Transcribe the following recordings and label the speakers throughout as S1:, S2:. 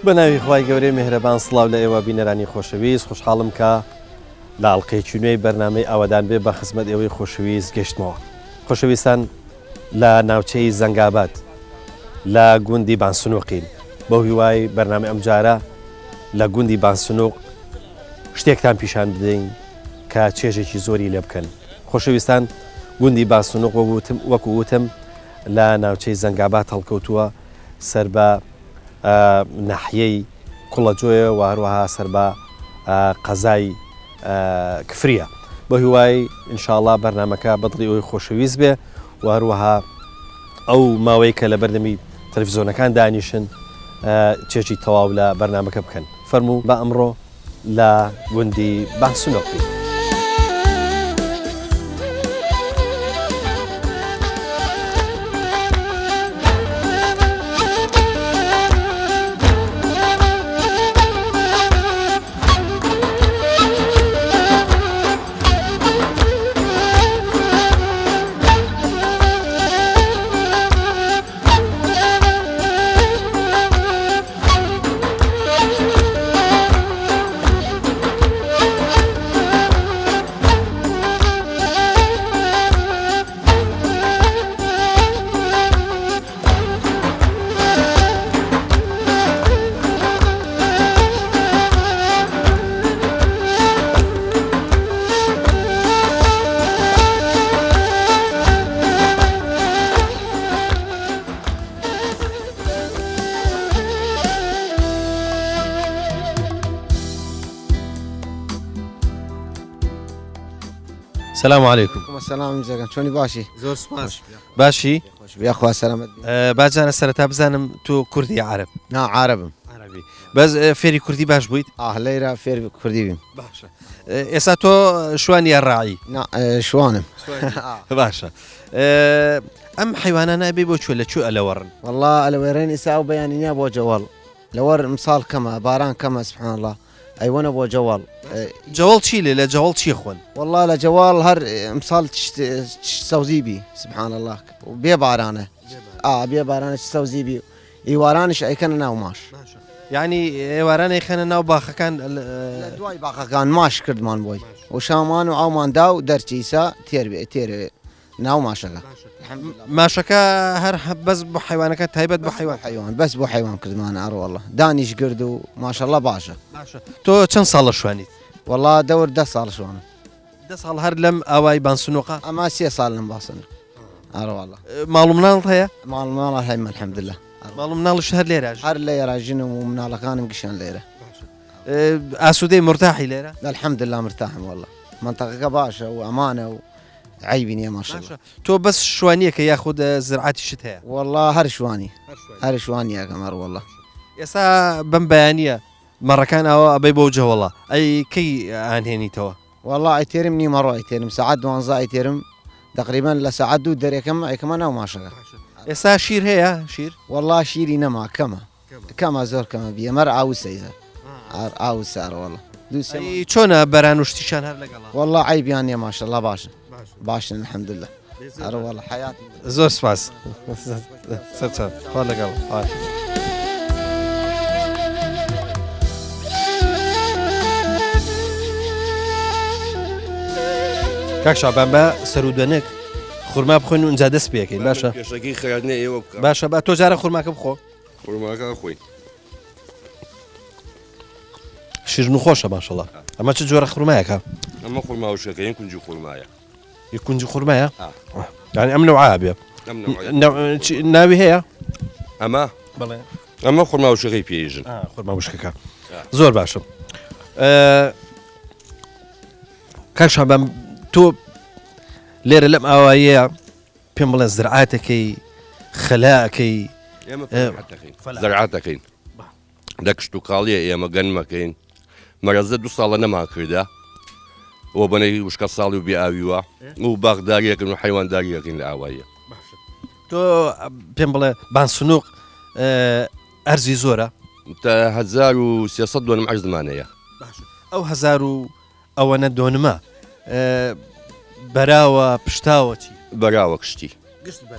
S1: بەناوی خوای گەورەی میهرەبان سڵاو لە ئێوە بینەرانی خۆشەویست خوشحاڵم کە لە ئەڵقەیەکی نوێی بەرنامەی ئەوەدان بێ بە خزمەت ئێوەی خۆشەویست گەشتمەوە. خۆشەویستان لە ناوچەی زەنگاباد لە گوندی بانسنووقین بەو هیوای بەرنامەی ئەم جارە لە گوندی بانسنووق شتێکتان پیشان بدەین کە چێژێکی زۆری لێ بکەن. خۆشەویستان گوندی بانسنووق وەکو وتم لە ناوچەی زەنگاباد هەڵکەوتووە سەر بە ناحیەی کوڵەجۆیە و هەروەها سەر بە قەزای کفریە. بە هیوای ئینشاءڵڵا بەرنامەکە بەدڵی ئەوی خۆشەویست بێ و هەروەها ئەو ماوەی کە لە بەردەمی تەلەڤیزۆنەکان دانیشن چێژی تەواو لە بەرنامەکە بکەن. فەرموو بە ئەمڕۆ لە گوندی بانسنووقی. سلام علیکم.
S2: سلام جەگەن چۆنی باشی؟
S1: زۆر سپاس. باشی؟
S2: بخوا سەلامەت.
S1: باجانە سەرەتا بزانم تۆ کوردی عەرب؟
S2: نا عەربم.
S1: عەربی. بەس فێری کوردی باش بوویت؟
S2: لێرە فێری کوردی بیم.
S1: باشە. ئێستا تۆ شوانی یا ڕاعی؟
S2: نا شوانم.
S1: باشە. ئەم حیوانە نابێ بۆ کوێ لە کوێ ئەلەوەڕن؟
S2: والله ئەلەوێرەین ئێستا و بەیانی نییە بۆ جەواڵ. لەوەر مساڵ کەمە باران کەمە سبحان الله. ئەیوەنە بۆ جەواڵ.
S1: جەواڵ چی لێ لە جەواڵ چی خوۆن؟
S2: والله لە جەواڵ هەر مساڵ سەوزیبی سبحان الله بێ بارانە. بێ بارانە سەوزیبی ئیوارانش ئەیکەنە ناو ماش.
S1: یعنی ئێوارانەی خەنە ناو باخەکان
S2: دوای باخەکان ماش کردمان بۆی و شامان و ئاوماندا و دەرچیسا تێرێ ناو ماشەکە.
S1: ماشەکە هەر بەس بۆ حیوانەکە تایبەت بە
S2: حیوان بەس بۆ حیوان کردمان ئاڕوەڵە دانیش گرد و ماشەڵڵە باشە.
S1: تۆ چەند ساڵە شوانیت؟
S2: والله دەور 10 ساڵ شوانم.
S1: 10 ساڵ هەر لەم ئاوای بانسنووقە؟
S2: ئەما 3 ساڵ لەم باسنووق. ئاڕوەڵە.
S1: ماڵ و مناڵت هەیە؟
S2: ماڵ مناڵە هەیە الحەمدلله.
S1: ماڵ و مناڵش هەر لێرە؟
S2: هەر لێرە ژنم و مناڵەکانم گشان لێرە.
S1: ئاسوودەی مرتاحی لێرە؟
S2: الحەمدلله مرتاحم والله. منطقەکە باشە و ئەمانە و عیبی نییە ماشەڵڵا.
S1: تۆ بەس شوانیەکە یاخود زرعاتیشت هەیە؟
S2: والله هەر شوانی. هەر شوانیەکەم هەروەڵڵە.
S1: ئێستا بەم بەیانیە مەڕەکان ئەوە ئەبەی بۆ جەوەڵە ئەی کەی ئاهێنیتەوە؟
S2: والله ئەیتێرم نیمەڕۆ ئەیتێرم سەعات 12 ئەیتێرم تقریبا لە سەعات 2 دەرێکەم ئەیکەمە ناو ماشەکە.
S1: ئێستا شیر هەیە شیر؟
S2: والله شیری نەما کەمە زۆر کەمە بیەمەر ئاوسەیزە ئاوسارەوەڵە
S1: چۆنە بەران و شتیشان هەر لەگەڵ؟
S2: والله عیبیان نیە ماشەڵڵا باشن الحەمدلله. هەروەڵە حیات
S1: زۆر سپاس خوا لەگەڵ. کاک شابان بە سەرودەنێک خورما بخۆین و ئەنجا دەست پێکەین. باشە
S3: پێشەکەی خەیارنێ ئێوە بکە.
S1: باشە بە تۆ جارە خورماکە بخۆ.
S3: خورماکە خۆی
S1: شیرن و خۆشە ماشەڵڵا. ئەمە چ جۆرە خورمایەکە؟
S3: ئەمە خورما وشەکەین کونجی خورمایە.
S1: کونجی خورمایە؟ یعنی ئەم نەوعایە بێ. ناوی هەیە؟
S3: ئەمە
S1: بەڵێ
S3: ئەمە خورما وشەکەی پێژن.
S1: خورما وشکەکە زۆر باشە. کاک شابان تۆ لێرە لەم ئاواییە پێم بڵێ زرعاتەکەی خەلاکەی
S3: زەرعاتەکەین لە کشت و کاڵیە ئێمە گەنمەکەین مەرەزە 2 ساڵە نەمان کردە ئەوە بەنەی وشکە ساڵی و بێئاویوە و باغداریەکەن و حیوانداریەکەین لە ئاواییە.
S1: تۆ پێم بڵێ بانسنووق ئەرزی زۆرە؟
S3: تا 1300 دۆنم عەرزمانەیە.
S1: ئەو 1000 و ئەوەنە دۆنمە بەراوە پشتاوە چی؟
S3: بەراوە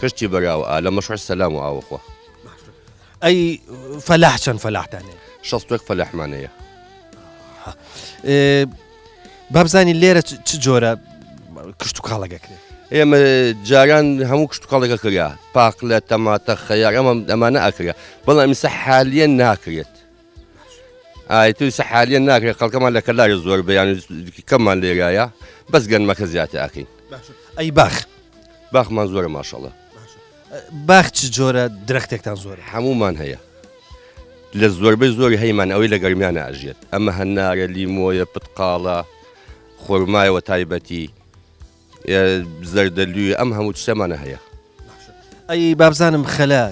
S3: کشتی بەراوە لە مەشعر سەلام و ئاوەخوا.
S1: ئەی فەلاح چەند فەلاحتانێ؟
S3: شەستێک فەلەحمانەیە
S1: بابزانی لێرە چ جۆرە کشت و کاڵەگەکرێت
S3: ئێمە جاران هەموو کشت و کاڵێکە کرا پاق لە تەماتە خەیار ئەمانە ئەکرا بەڵام ئێستا حالیە ناکرێت ئایتویسە حالیە ناکرێت خەڵکەمان لە کەلاری زۆر بەیان کەممان لێرایە بەس گەنمەکە زیاتر ئاکەین
S1: ئەی باخ
S3: باخمان زۆرە ماشەڵە
S1: باخ چ جۆرە درەختێکتان زۆرە
S3: هەمومان هەیە لە زۆربەی زۆری هەیمان ئەوەی لە گەرمیانە ئاژێت ئەمە هەنارە لیمۆیە پتقاڵە خۆرمایەوە تایبەتی زەردەلووی ئەم هەموو شتەمانە هەیە
S1: ئەی بابزانم خەلا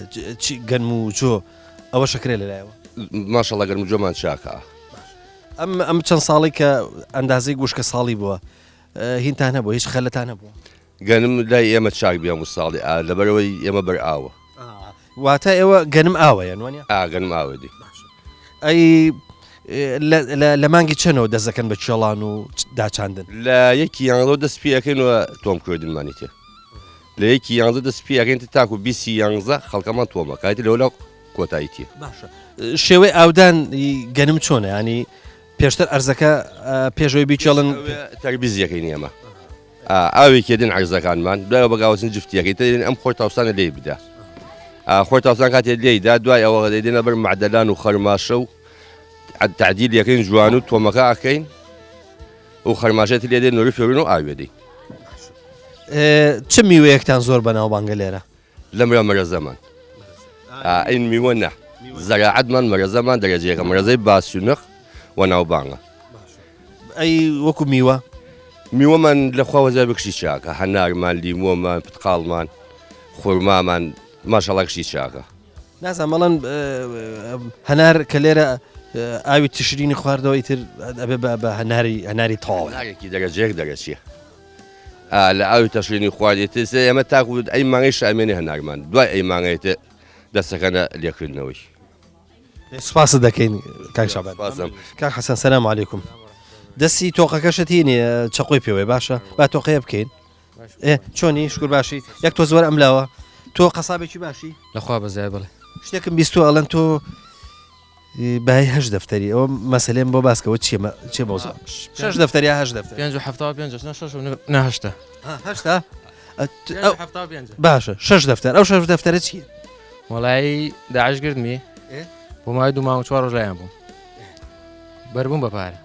S1: گەنم و جۆ ئەوە شەکرێ لەلایەوە
S3: ماشەڵە گەرم جۆمان چاکە
S1: ئەم چەند ساڵی کە ئەندازەی گوشکە ساڵی بووە هینتان هەبوو هیچ خەلەتان هەبووە
S3: گەنم لای ئێمە چاک بیام و ساڵی لەبەرەوەی ئێمە بەر ئاوە
S1: واتە ئێوە گەنم ئاوەیە نوانە
S3: گەنم ئاوەدی
S1: ئەی لە مانگی چەنەوە دەزەکەن بە چێڵان و داچاندن
S3: لە یەکی یانزە دەست پێەکەینەوە تۆم کردنمانی تێ لە یەکی یانزە دەست پێەکەین تاکو بیسی یانزە خەڵکەمان تۆمە کاتی لەولا کۆتاییتیە
S1: باشە شێوەی ئاودان گەنم چۆنە ینی پێشتر ئەرزەکە پێشەوەی بیچێڵن
S3: تەربیزیەکەین ئێمە ئاوێکی دێن عرزەکانمان دوای بەگاوسن جفتیەکەی تێن ئەم خۆر تاوسانە لێ بدا خۆر تاوسان کاتێ لێیدا دوای ئەوە دێنە بەر معدەلان و خەرماشە و تعدیل یەکەین جوان و تۆمەکە ئەکەین و خەرماشێتی لێ دێن نوری فێڕین و ئاوێدەی
S1: چ میوەیەکتان زۆر بەناوبانگە لێرە
S3: لەمرە مەرەزەمان ئین میوە نە زەراعەتمان مەرەزەمان دەرەجەیەکە مەرەزەی باسیونەخ و ناوبانگە
S1: ئەی وەکو میوە
S3: میوەمان لەخواوە زای بکشی چاکە هەنارمان لیمۆمان پتقاڵمان خۆرمامان ماشەڵا کشی چاکە
S1: نازان بەڵەن هەنار کە لێرە ئاوی تشرینی خواردەوە ئیتر ئەبێ بە هەناری تاڵ
S3: هەنارێکی دەرەجەیەک دەرەچیە لە ئاوی تەشرینی خواردێتە ئێمە تاکو ئەی مانگەی شامێنی هەنارمان دوای ئەی مانگەیتە دەستەکەنە لێکردنەوەی
S1: سپاس دەکەین کاک شابان کاک حەسەن سەلام عەلەیکوم دەستی تۆقەکەشت هینێ چەقۆی پێوەی باشە با تۆقەیە بکەین چۆنی شکر باشی یەک تۆ زۆر ئەملاوە تۆ قەسابێکی باشی
S4: لەخوا بەزای بڵێ
S1: شتێکم بیست ئەڵەن تۆ بای هەش دەفتەری ئەوە مەسەلێم بۆ باسکەوە چێ بەوزە شەش دەفتەری هەش دەفتەر
S4: 5
S1: هەشتا باشە شەش دەفتەر ئەو شەش دەفتەرە چییە
S4: وڵایی داعشگردمی بۆ مای 2 مانگ 4 ڕۆژ لایەن بووم بەربووم بە پارە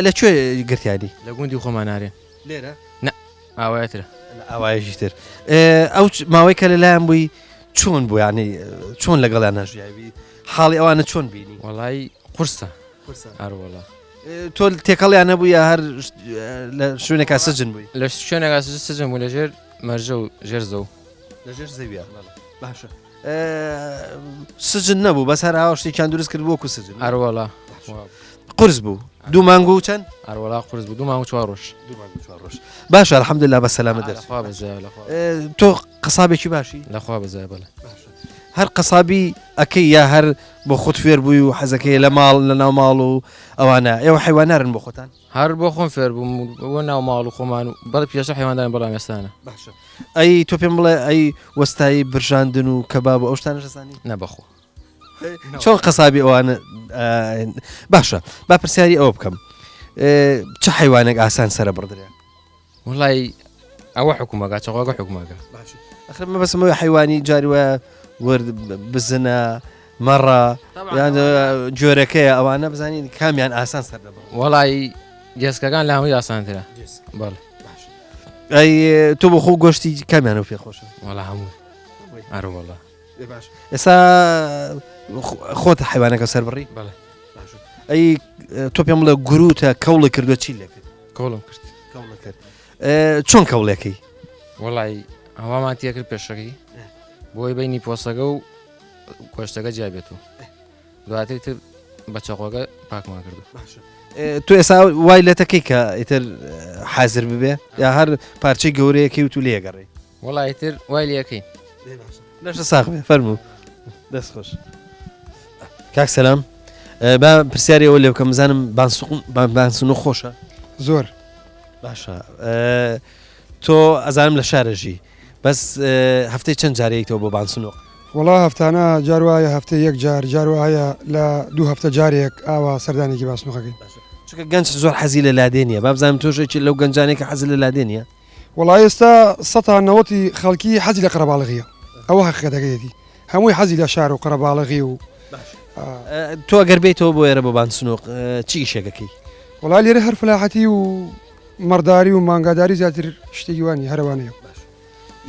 S1: لەکوێ گرتیانی
S4: لە گوندی خۆمان نارێن
S1: لێرە
S4: ئاوایەترە
S1: ئاوایەشی تر ئەو ماوەی کە لەلایەن بووی چۆن بوو ینی چۆن لەگەڵیان نەژیاوی حاڵی ئەوانە چۆن بینی
S4: وڵایی قورسە ئەروەڵا
S1: تۆ تێکەڵیان نەبوو یا هەر لە شوێنێکا سجن بووی
S4: لە شوێنێکا سجن بوو لەژێر مەرجە و ژێر زەو
S1: لەژێر زەویە باشە سجن نەبوو بەس هەر هاو شتێکیان دروست کرد وەکو سجن
S4: ئەروەڵا
S1: قورس بوو 2 مانگ و چەند
S4: ئەروەڵا قورس بوو 2 مانگ 4 ڕۆژ
S1: باشە الحەمدوللا بەسەلامە دەرچوو
S4: لەخوا بەزای
S1: تۆ قەسابێکی باشی
S4: لەخوا بەزای بڵێ
S1: هەر قەسابی ئەکەی یا هەر بۆ خۆت فێر بووی و حەزەکەی لە ماڵ لە ناو ماڵ و ئەوانە ئێوە حیوانارن بۆ خۆتان
S4: هەر بۆ خۆم فێر بووم بۆ ناو ماڵ و خۆمان و بەڵ پێشە حیواندان بەڵام ئێستانە
S1: باشە ئەی تۆ پێم بڵێ ئەی وەستایی برژاندن و کەباب و ئەو شتانە شەزانی
S4: نەبەخۆ
S1: چۆن قەسابی ئەوانە باشە با پرسیاری ئەوە بکەم چه حیوانێک ئاسان سرە بڕدرێ
S4: وڵی ئەوە حکومەکە چاواگە حکومەکە
S1: ئەخر مە بەسمەوەی حیوانی جاری وە ورد بزنە مەڕە یان جۆرەکەیە ئەوانە بزانین کامیان ئاسان سەر دەبڕ
S4: وڵی گێسکەکان لە هەمووی ئاسانترە بەڵێ
S1: ئەی تۆ بۆ خۆ گۆشتی کامیان و پێخۆشە
S4: وڵا هەموو ئەروەڵا
S1: ئێستا خۆت حیوانەکە سەر بڕی
S4: بەڵێ
S1: ئەی تۆ پێم بڵێ گروتە کەوڵە کردووە چی لێ کرد
S4: کۆڵم کرد
S1: چۆن کەوڵەکەی
S4: وڵی ئەوامان تێ کرد پێشەکەی بۆی بینی پۆسەکە و کۆشتەکە جیابێت و دواتر تر بە چەقۆگە پاکمان کردو
S1: تۆ ئێستا وای لێتەکەی کە ئیتر حازر ببێ یا هەر پارچەی گەورەیەکی و تو لێگەڕی
S4: وڵی تر وای لەکەین
S1: لەشە ساغ بێ فەرموو دەست خۆش کاک سەلام با پرسیاری ئەوە لێ بکەم بزانم بانسون خۆشە
S5: زۆر
S1: باشە تۆ ئەزانم لە شارەژی بەس هەفتەی چەند جارەیەکەوە بۆ بانسنۆ
S5: وڵا هەفتانە جار وایە هەفتە یەک جار وایە لە دوو هەفتە جارێک ئاوا سەردانێکی باسنوخەکەین.
S1: چونکە گەنج زۆر حەزی لە لادێنیە با بزانم تۆشێکی لەو گەنجانێکە حەزی لە لادێنیە.
S5: وڵای ئێستا 190 خەڵکی حەزی لە قەرەباڵغیە ئەوە حەقیقەتەکەیەتی هەمووی حەزی لە شار و قەرەباڵغی و
S1: تۆ ئەگەر بێتەوە بۆ ئێرە بۆ بانسنوق چی ئیشێکەکەی؟
S5: وڵای لێرە هەر فلاحەتی و مەرداری و مانگاداری زیاتر شتێکی وانی هەروانەیە.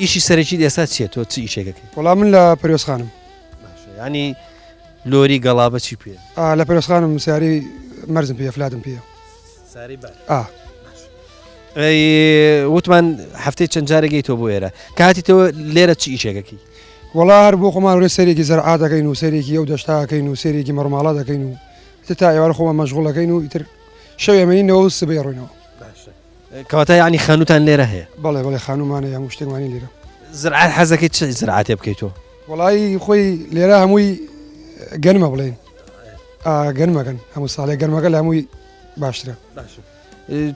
S1: ئیشی سەرەکی ئێستا چیە تۆ چی ئیشێکەکەی؟
S5: وڵا من لە پەرۆسخانم
S1: ینی لۆری گەڵابە چی پێ؟
S5: لە پەرۆسخانم سیاری مەرزم پێ فلاتم پێە.
S1: ساری بار. وتمان هەفتەی چەند جارێکی تۆ بۆ ئێرە کاتیتەوە لێرە چی ئیشێکەکەی؟
S5: وڵا هەر بۆ خۆمان ڕێ سەرێکی زەرعا دەکەین و سەرێکی ئەو دەشتاکەین و سەرێکی مەڕماڵا دەکەین و تا ئێوارە خۆمان مەشغوڵەکەین و ئیتر شەوێمەنینەوە سبەی ڕۆینەوە.
S1: کەواتە یعنی خانوتان لێرە هەیە؟
S5: بەڵێ خانومانە هەموو شتێکمانی لێرە.
S1: زرعات حەزەکەی چ زرعاتێ بکەیتەوە؟
S5: وڵی خۆی لێرە هەمووی گەنمە بڵێن گەنمەکەن هەموو ساڵێک گەنمەکە لە هەمووی باشترە.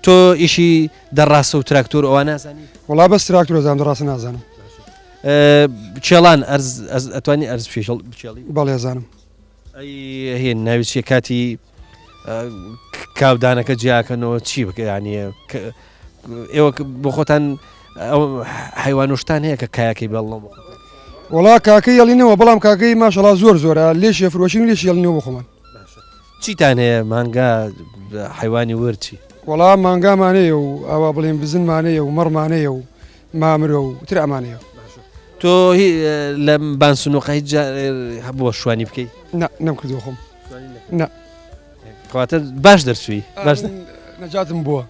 S1: تۆ ئیشی دەڕاستە و تراکتۆر ئەوە نازانی؟
S5: وڵا بەس تراکتۆر زانم دەڕاستە نازانم.
S1: بچێڵان ئەتوانی ئەرز بچێڵی؟
S5: بەڵێ زانم.
S1: هێن ناویچیە کاتی کاودانەکە جیاکەنەوە چی بکەیانە ئێوە بۆ خۆتان ئەو حیوانوشتان هەیە کە کایەکەی بەڵڵم
S5: وڵا کاکەی یەڵینەوە بەڵام کاکەی ماشەڵا زۆرە لێشە فرۆشین لێش یەڵینەوە بۆ خۆمان.
S1: چیتان هەیە مانگا حیوانی وەرچی؟
S5: وڵا مانگامانەیە و ئەوە بڵێن بزنمانەیە و مەڕمانەیە و مامرە و تر ئەمانەیە.
S1: تۆ لە بانسنووقە هیچ هەبووە شوانی بکەیت؟
S5: نەم کردووە خۆم
S1: کەواتە باش دەرچووی باش
S5: نەجاتم بووە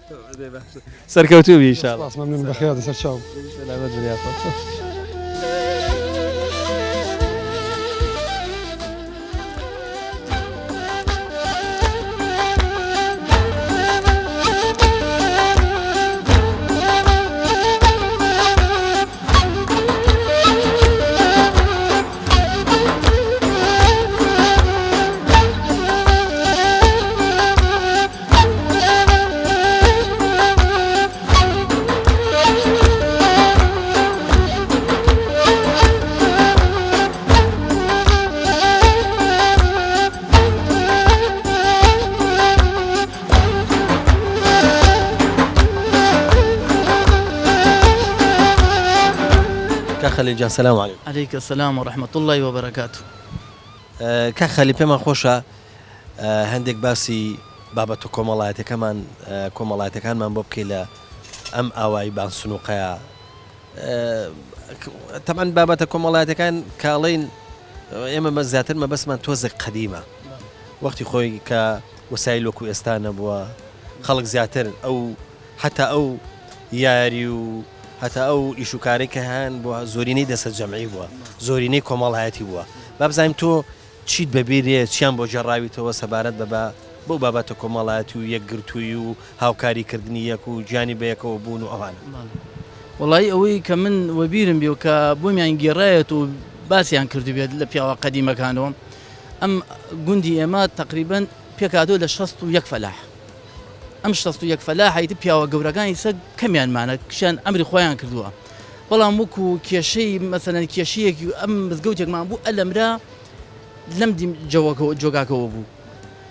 S1: سەرکەوتوو ئینشاڵڵا.
S5: مەمنون بەخێرە سەر چاو.
S1: خەلیل جان سەلام عەلیکم.
S6: عليك السلام ورحمة الله وبركاته.
S1: کە خەلیل پێمان خۆشە هەندێک باسی بابەتە کۆمەڵایەتەکانمان بۆ بکەی لە ئەم ئاوایی بانسنووقەیە. تەمان بابەتە کۆمەڵایەتەکان کاڵین ئێمە زیاتر مەبەسمان تۆزێک قەدیمە وەختی خۆی کە وەسایل وەکو ئێستا نەبووە خەڵک زیاتر ئەو هەتا ئەو یاری و هەتا ئەو ئیشوکارێک کە هەن بووە زۆرینەی دەسە جەمعی بووە زۆرینەی کۆمەڵایەتی بووە. با بزانیم تۆ چیت بەبیرێ چیان بۆ جێڕاویتەوە سەبارەت بۆ بابەتە کۆمەڵایەتی و یەکگرتووی و هاوکاریکردنی یەک و گیانی بەیەکەوە بوون و ئەوانە.
S6: وڵی ئەوەی کە من وەبیرم بێ و کە بۆمیان گێڕایەت و باسییان کردو بێت لە پیاوە قەدیمەکانەوە ئەم گوندی ئێمە تقریبن پێکاتۆ لە 61 فەلاح. ئەم 61 فەلاحیت پیاوە گەورەکانی سەگ کەمیانمانە کشیان ئەمری خۆیان کردووە. بەڵام وەکو کێشەی مەسەلەن کێشەیەکی ئەم مزگەوتێکمان بوو ئەلەمرا لەم جۆگاکەوە بوو.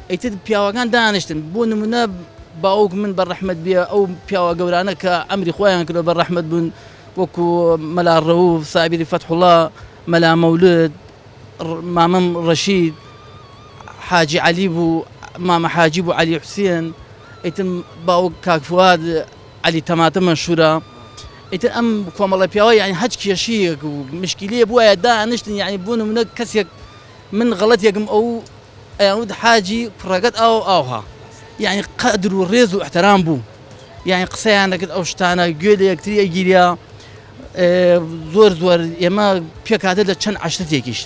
S6: ئەیتر پیاوەکان دانیشتن بۆ نمونە باوک من بەڕەحمەت بێ ئەو پیاوە گەورانە کە ئەمری خۆیان کردو بەڕەحمەت بوون وەکو مەلا ڕەووف سابیری فەتحوڵڵا مەلا مەولود مامەم ڕەشید حاجی عەلی بوو مامە حاجی بوو عەلی حوسێن ئیتر باوک کاک فواد عەلی تەماتە مەشهورە. ئیتر ئەم کۆمەڵە پیاوە یعنی هەچ کێشەیەک و مشکلەیە بووایە دانیشتن یعنی بۆ نمونە کەسێک من غەڵەتێکم ئەو ئەیانود حاجی کوڕەکەت ئاوها یعنی قەدر و ڕێز و احترام بوو یعنی قسەیان دەکرد ئەو شتانە گوێ لە یەکتری ئەگیریا زۆر ئێمە پێکاتە لە چەند عەشرەتێکیش.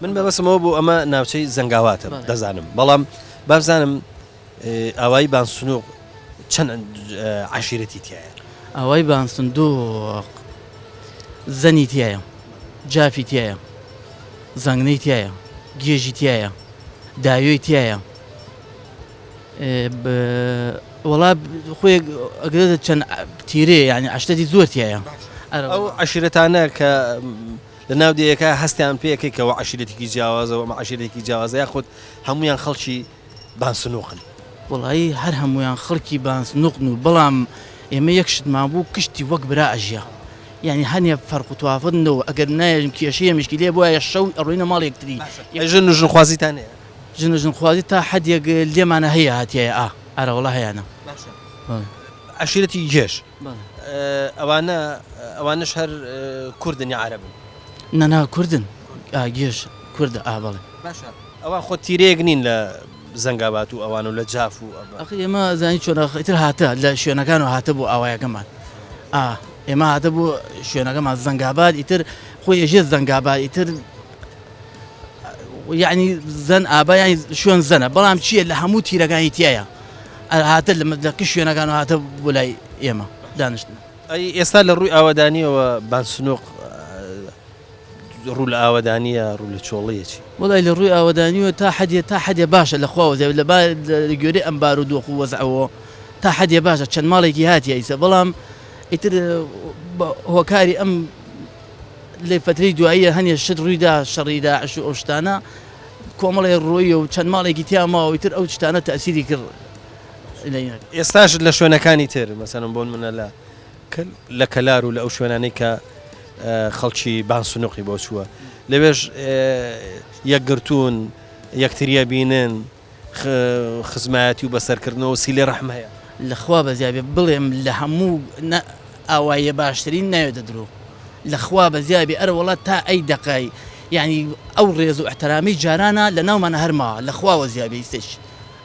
S1: من بەبەسمەوە بوو ئەمە ناوچەی زەنگاواتە دەزانم بەڵام بابزانم ئاوایی بانسنووق چەند عەشیرەتی تایە؟
S6: ئاوای بانسندوق زەنی تایە جافی تایە زەنگنەی تایە گێژی تایە داوێی تایە وەڵا خۆی ئەگرێتە چەند تیرێ یعنی عەشرەتی زۆر تایە.
S1: ئەو عەشیرەتانە کە لە لە ناو دیەکە هەستیان پێکەوە عشیرەتێکی جیاوازەوە عشیرێکی جیاوازە یاخود هەمویان خەڵکی بانسنووقن
S6: وڵایی هەر هەمویان خەڵکی بانسنووقن و بەڵام ئێمە یەکشتمان بوو کشتی وەک برا ئەژیا یعنی هەنێ فەرق و توافرنەوە ئەگەر نایە کێشەیە مشکی لێ بۆیە شەو ئەڕۆینە ماڵ یەکتری
S1: ژن و ژنخوازیتان هەیە
S6: ژن و ژنخوازی تا حەدێک لێمانە هەیە هاتیایە ئارە وڵا هەیەە
S1: عشیرەتی جێش ئەوانش هەر کوردن یا عەرەبن
S6: نەنا کوردن گێش کووردە بەڵێ
S1: ئەوان خۆ تیرەیەک نین لە زەنگابات و ئەوان و لە جاف و
S6: ئەخی ئێمە زانی چۆنەخیتر هاتە لە شوێنەکان و هاتە بۆ ئاوایەکەمان ئێمە هاتە بۆ شوێنەکەمان زەنگابات ئیتر خۆی ئێژێت زەنگابات ئیتر یعنی زەن ئابایانی شوێن زەنە بەڵام چییە لە هەموو تیرەکانی تایە هاتە لە شوێنەکان و هاتە بۆ لای ئێمە دانیشتن
S1: ئێستا لە ڕووی ئاوەدانیەوە بانسنووق ڕوو لە ئاوەدانیە ڕوو لە چۆڵەیەکی
S6: وڵای لە ڕووی ئاوەدانیوە تا حەدێ باشە لە خواوە لە گوێرەی ئەمبار و دۆخ و وەزعەوە تا حەدێ باشە چەند ماڵێکی هاتیە ئیسە بەڵام ئیتر هۆکاری ئەم لێ فترەی دواییە هەنێ شت ڕوویدا شەڕیدا عش و ئەو شتانە کۆمەڵی ڕۆیە و چەند ماڵێکی تیاماوە ئیتر ئەو شتانە تەسیری کرد
S1: ئێستاش لە شوێنەکانی تر مەسەرم بۆن منە لە کەلار و لە ئەو شوێنانەی کە خەڵکی بانسنووقی بۆ چووە لەوێش یەکگرتوون یەکتریە بینن خزمەتی و بەسەرکردنەوە سیلێ ڕەحمە هەیە
S6: لەخوا بەزیابێ بڵێم لە هەموو ئاوایە باشترین ناوێتە درۆ لەخوا بەزیابێ ئەرە وڵات تا ئەی دەقای یعنی ئەو ڕێز و احترامی جارانە لە ناومانە هەرماوە لەخواوە زیابێ ئیسش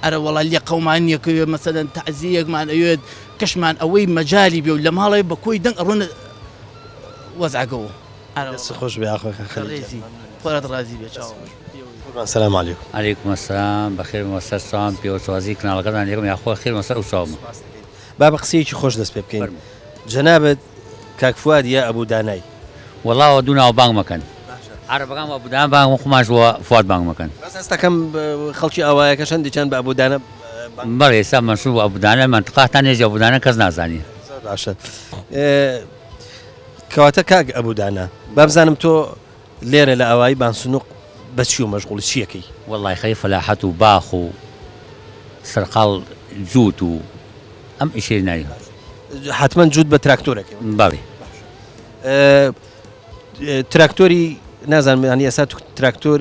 S6: ئەرە وڵا لێ قەومانیەکەوێ مەسەلەن تەعزیەکمان ئەوێت کەشمان ئەوەی مەجای بێ و لە ماڵی بە کۆی دەنگ ئەڕۆنە وەزعگەوە
S1: خۆش بێ
S6: خەڵێزی خۆرات ڕازی بێ چاوە
S1: السلام عليكم.
S7: عليكم السلام بخير ومسر سام بيوتوازي كنا لقدنا عليكم يا اخو خير ومسر وسام
S1: بابا قسيتي خوش دەست پێ بکەین جنابت کاک فواد یا ئەبوو دانای
S7: والله ودونا وبانك مكان عرب قام ابو دان بانك وخماش وفؤاد بانك مكان
S1: بس ئێستاکەم خەڵکی ئاوایەکە شەندێکیان بە ئەبوو دانە
S7: بەڵێ ئێستا منسوب ابو دان منطقه نێژی ابو دان کەس نازانی
S1: باشە کەواتە کاک ئەبوو دانا بابزانم تۆ لێرە لە ئاوایی بانسنووق بەچی و مەشغوڵ چیەکەی
S7: والله خەی فەلاحەت و باخ و سەرقاڵ جووت و ئەم ئیشەی نایی
S1: حتمما جووت بە تراکتۆرەکەی
S7: باڵێ
S1: تراکتۆری نازانم ئێستا تراکتۆر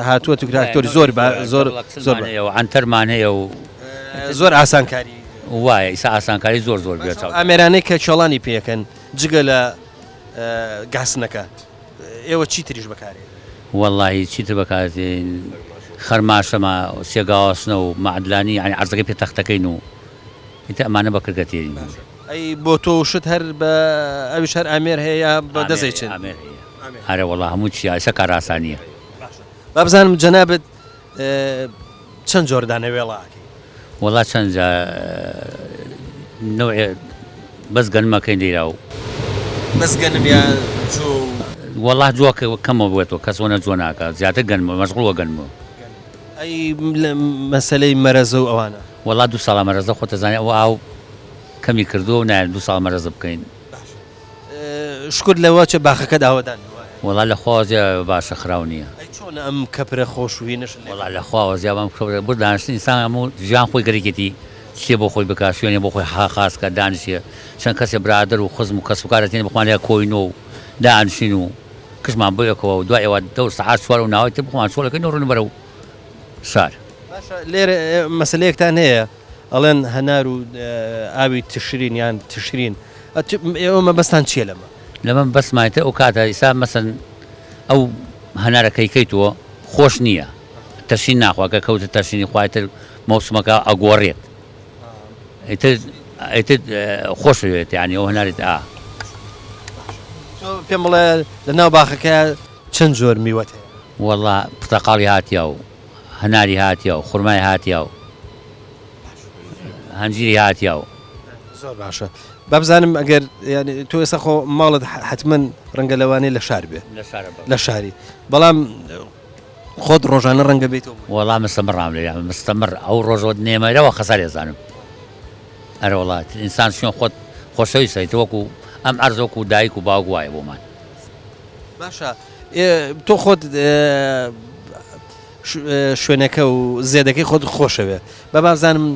S1: هاتووە تو تراکتۆری زۆر زۆر
S7: عنتەرمان هەیە و
S1: زۆر ئاسانکاری
S7: وایە ئیسا ئاسانکاری زۆر بێت
S1: ئامێرانەی کە چۆڵانی پێەکەن جگە لە گاسنەکە ئێوە چی تریش بەکارێ
S7: والله چیتر بەکاتێن خەرماشەمە سێگاوەسنە و معدلانی ینی عەرزەکەی پێ تەختەکەین و ئیتە ئەمانە بەکردگەتێنین
S1: ئەی بۆ تۆ شت هەر بە ئەویش هەر ئامێر هەیە بە دەزێچن
S7: هەرە وەڵا هەموو چی ئەسە کار ئاسانیە
S1: بابزانم جەنابەت چەند جۆردانە وێڵاکەی
S7: وەڵا چەند نوع بەس گەنمەکەین لێرا و
S1: بەس گەنم یا
S7: والله جوکە کەمە بێتەوە کەس وەنە جۆ ناکە زیاتر گەنمە مەشغوڵە گەنمە
S1: ئەی مەسەلەی مەرەزە و ئەوانە
S7: والله 2 ساڵە مەرەزە خۆتە زانێ ئەو ئاو کەمی کردووە و نایە 2 ساڵ مەرەزە بکەین
S1: شکر لەوە چه باخەکە داوەدان
S7: والله لە خوازیە باشە خراو نییە
S1: چۆن ئەم کەپرە خۆشووی نش
S7: والله لە خواوەزییا بەم بۆ دانیشتن ئینسان هەموو ژیان خۆی گەرەکێتی شتێ بۆ خۆی بکات شوێنێ بۆ خۆی خاصکە دانیشێ چەند کەسێ برادر و خزم و کەس و کارەتێنێ بخوان لێ کۆینۆ و دانیشین و کشمان بۆیەکەوە و دوای ئێوە دەور سەعات سوار و ناوای تر بخۆمان چۆڵەکەین و ڕۆنە بەرە و شار
S1: لێرە مەسلەیەکتان هەیە ئەڵێن هەنار و ئاوی تشرین یان تشرین ئێوە مەبەستان چییە
S7: لەمە بەسمایتە ئەو کاتە ئیسا مەسەن ئەو هەنارەکەیکەیتەوە خۆش نییە تەشین ناخواکە کەوتە تەشینی خوایتر مەوسمەکە ئەگۆڕێت ئیتر خۆشەوێت یعنی ئەو هەنارێت
S1: پێم بڵێ لە ناو باخەکە چەند جۆر میوەت هەیە
S7: والله پرتەقاڵی هاتیە و هەناری هاتیە و خوڕمای هاتیە و هەنجیری هاتیە و
S1: زۆر باشە بابزانم ئەگەر تۆ ئێستا خۆ ماڵت حتمما ڕەنگە لەوانەیە لە شار بێ لە شاری بەڵام خۆت ڕۆژانە ڕەنگە بێتەوە
S7: وەڵام مستەمڕام لێ مستەمڕ ئەو ڕۆژۆت نێمەرەوە خەسار ێزانم ئەرە وڵات ئینسان شوێن خۆت خۆشەوی سەیت وەکو ئەم ئەرزۆک و دایک و باوک وایە بۆمان
S1: باشە تۆ خۆت شوێنەکە و زێدەکەی خۆت خۆشەوێ بە بازانم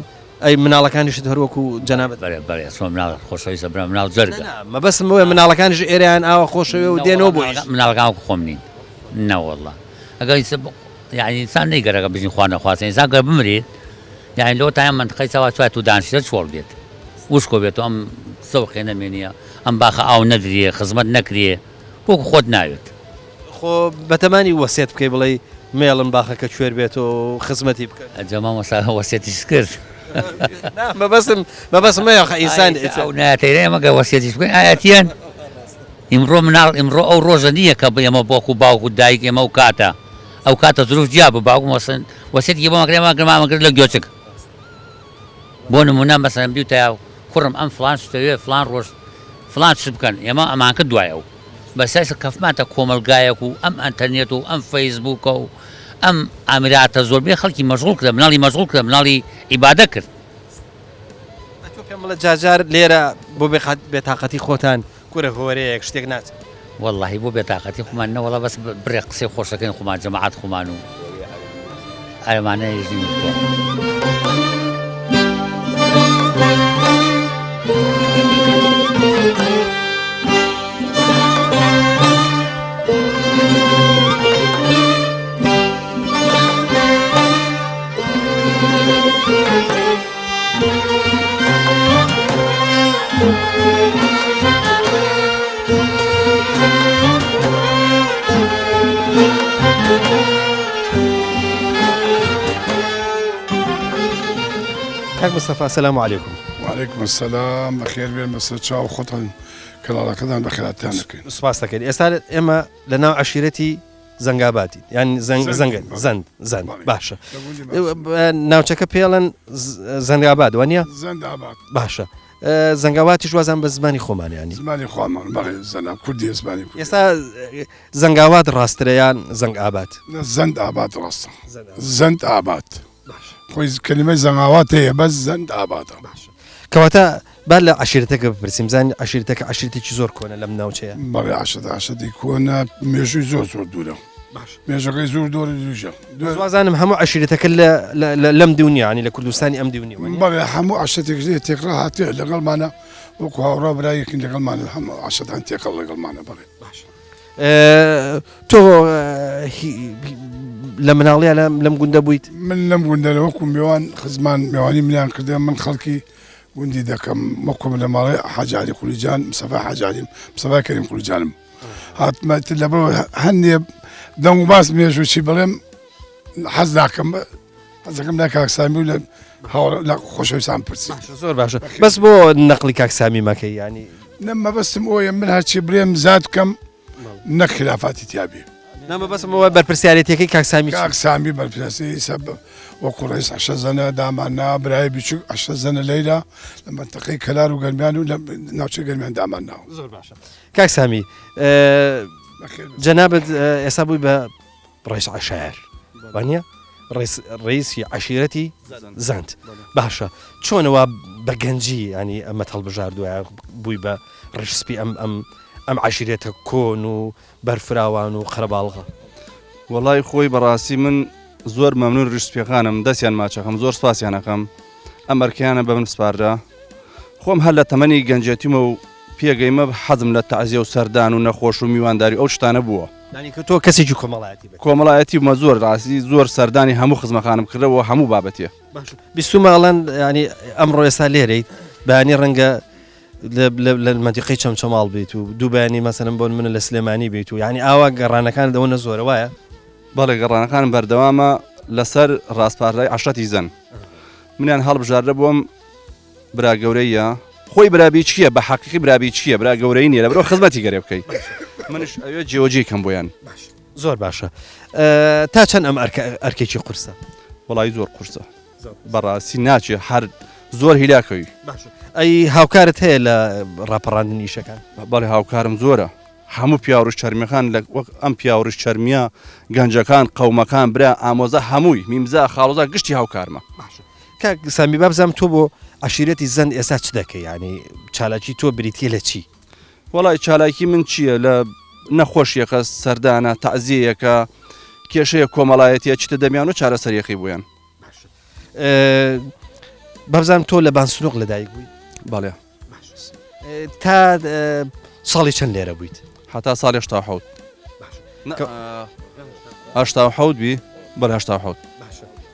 S1: ئەی مناڵەکانیشت هەروەکو جەنابەت
S7: بەێ سۆ مناڵ خۆشەویستە برا مناڵ جەرگە
S1: مەبەستم وە مناڵەکانیش ئێریان ئاوە خۆشەوێ و دێنەوە بۆ
S7: مناڵەکان خۆم نین نەوەڵڵا ئەگەر یعنی ئینسان نەیگەرەکە بژین خوا نەخواستن ئینسان گەر بمرێت یعنی لەوە تایان منتقەی چاوا چوات و دانشتە چۆڵ بێت وشکۆ بێت و ئەم سەوقێ نەمێنیە ئەم باخە ئاو نەدرێ خزمەت نەکرێ وەکو خۆت ناوێت
S1: خۆ بەتەمانی وەسێت بکەی بڵێ مێڵم باخەکە کوێر بێت و خزمەتی بکەن
S7: ئەجەما مەسا وەسێتیش کرد
S1: مەبەستم ئینسان
S7: ناتەیرێ ئەمەگە وەسێتیش بکەین ئاەتیان ئیمڕۆ مناڵ ئیمڕۆ ئەو ڕۆژە نییە کە بە ئێمە بۆکو باوکو دایک ئێمە و کاتە ئەو کاتە زروف جیا بە باوکم وەسن وەسێتی بۆ مەکرێماگرمامەکرد لە گوێچک بۆ نمونە مەسەن بیوتە کوڕم ئەم فلان شتەوێ فلان ڕۆژ فلان شت بکەن ئێمە ئەمان کرد دوایە و بەسایس کەفماتە کۆمەلگایەک و ئەم ئەتەرنێت و ئەم فەیسبووکە و ئەم ئامراتە زۆربەی خەڵکی مەشغوڵ کرد مناڵی مەشغوڵ کرد مناڵی عیبادە کرد
S1: پێم بڵێ جار لێرە بۆ بێتاقەتی خۆتان کوورە هۆرەیەک شتێک ناچ
S7: واللهی بۆ بێتاقەتی خۆمان نەوەڵە بەس بڕێ قسەی خۆشەکەین خۆمان جەماعەت خۆمان و ئەمانە ژین
S1: کاک مستەفا السلام علیکم.
S8: وعلیکم السلام بەخێر بێن بەسەر چاو خۆتان کەڵاڵەکەتان بەخێراتیان دەکەین.
S1: سوپاس دەکەین. ئێستا ئێمە لە ناو عەشیرەتی زەنگاباتی یان زەنگن زەند باشە ناوچەکە پێڵەن زەنگاباد وانە
S8: زەنداباد
S1: باشە زەنگاواتیش وازان بە زمانی خۆمانیانی
S8: زمانی خۆمان بەڵێ زەنا کوردی زمانی
S1: ئێستا زەنگاوات ڕاسترەیان زەنگ ئابات
S8: زەند ئاباد ڕاستە زەند ئاباد خۆی کلمەی زەنگاوات هەیە بەس زەند ئابادە
S1: کەواتە با لە عەشیرەتەکە بپرسیم زانین عەشیرەتەکە عەشیرەتێکی زۆر کۆنە لەم ناوچەیە
S8: بەڵێ عەشەتی کۆنە مێژووی زۆر دوورە مێژەکەی زۆر دۆرە دوژە
S1: وازانم هەموو عەشیرەتەکە لەم دیونیانی لە کوردستانی ئەم دیونی
S8: بەڵێ هەموو عەشەتێک تێکڕا هاتێ لەگەڵمانە وەکو هاوڕا برایەکن لەگەڵمانە هەموو عەشەتان تێکەڵ لەگەڵمانە بڵێ
S1: تۆ لە مناڵیە لەم گوندە بوویت
S8: من لەم گوندە وەکو میوان خزمان میوانی منیان کردێ من خەڵکی گوندی دەکەم وەکو لە ماڵی حاجاری قولیجان مستەفا حاجاریم مستەفا کەریم قولیجانم هاتمەت لەبەر هەندێ دەنگ و باس مێژووی بڵێم حەز ناکەم حەزەکەم لا کاکسامی و لە خۆشەویستان پرسی
S1: زۆر باشە بەس بۆ نەقلی کاکسامی مەکەی ینی
S8: نەمەبەستم ئەوە من هەرچی برێم زاد بکەم نەک خلافاتی تیابێ
S1: نامە بەسمەوە بەرپرسیارەتەکەی
S8: کاکسامی بەرپرسی سەب وەکو ڕێیس عەشە زەنە داماننا برای بیچوو عەشە زەنە لەیلا لە منتەقەی کەلار و گەرمیان و لە ناوچەی گەرمیان دامانناوە
S1: زۆر باشە کاکسامی جەنابەت ئێستا بووی بە ڕێیس عەشایەر وانە ڕێیسی عەشیرەتی زەند باشە چۆنەوە بە گەنجی ینی ئەمە هەڵبژاردووە بووی بە ڕێژسپی ئەم عەشیرەتە کۆن و بەرفراوان و خەرەباڵغە
S9: وەڵای خۆی بەڕاستی من زۆر مەمنون ڕشتپێکانم دەستیان ماچەکەم زۆر سپاسیانەکەم ئەم ئەرکیانە بە من سپاردا خۆم هەر لە تەمەنی گەنجەتیمە و پێگەیمە حەزم لە تەعزیە و سەردان و نەخۆش و میوانداری ئەو شتانە بووە
S1: تۆ کەسێکی
S9: کۆمەڵایەتی مە زۆر ڕاستی زۆر سەردانی هەموو خزمەکانم کردەوە هەموو بابەتێ
S1: بیستماڵەن ینی ئەمڕۆ ئێستا لێرەیت بەیانی ڕەنگە لە منتیقەی چەمچەماڵ بیت و دوو بەیانی مەسەرم بۆن منە لە سلێمانی بیت و یعنی ئاوا گەڕانەکان دەوەنە زۆرە وایە
S9: بەڵێ گەڕانەکانم بەردەوامە لەسەر ڕاستپارڕای عەشەتی زەن منیان هەڵبژاردە بۆم برا گەورەیە خۆی برابی چییە بە حەقیقی برابی چییە برا گەورەی نیە لە بەرەوە خزمەتی گەرێ بکەیت منش ئەوێ جێوەجێکەم بۆیان
S1: زۆر باشە تا چەند ئەم ئەرکێکی قورسە
S9: وڵی زۆر قورسە بەڕاستی ناچێ هەر زۆر هیلاکەوی
S1: ئەی هاوکارت هەیە لە ڕاپەڕاندنی ئیشەکان
S9: بەڵێ هاوکارم زۆرە هەموو پیاوڕش چەرمیەکان لە وەک ئەم پیاوڕش چەرمیە گەنجەکان قەومەکان برا ئامۆزە هەمووی میمزا خاڵۆزا گشتی هاوکارمە
S1: کاک سامی بابزانم تۆ بۆ عەشیرەتی زەند ئێستا چ دەکەی ینی چالاکی تۆ بریتە لە چی
S9: وەڵی چالاکی من چییە لە نەخۆشیەکە سەردانە تەعزیەکە کێشەیە کۆمەڵایەتیە چتە دەمیان و چارەسەریەخی بوویان
S1: بەبزانم تۆ لە بانسنوق لەدایک بووی
S9: بەڵێ
S1: تا ساڵی چەند لێرە بوویت
S9: حتا ساڵی 1970 بی بەر 1970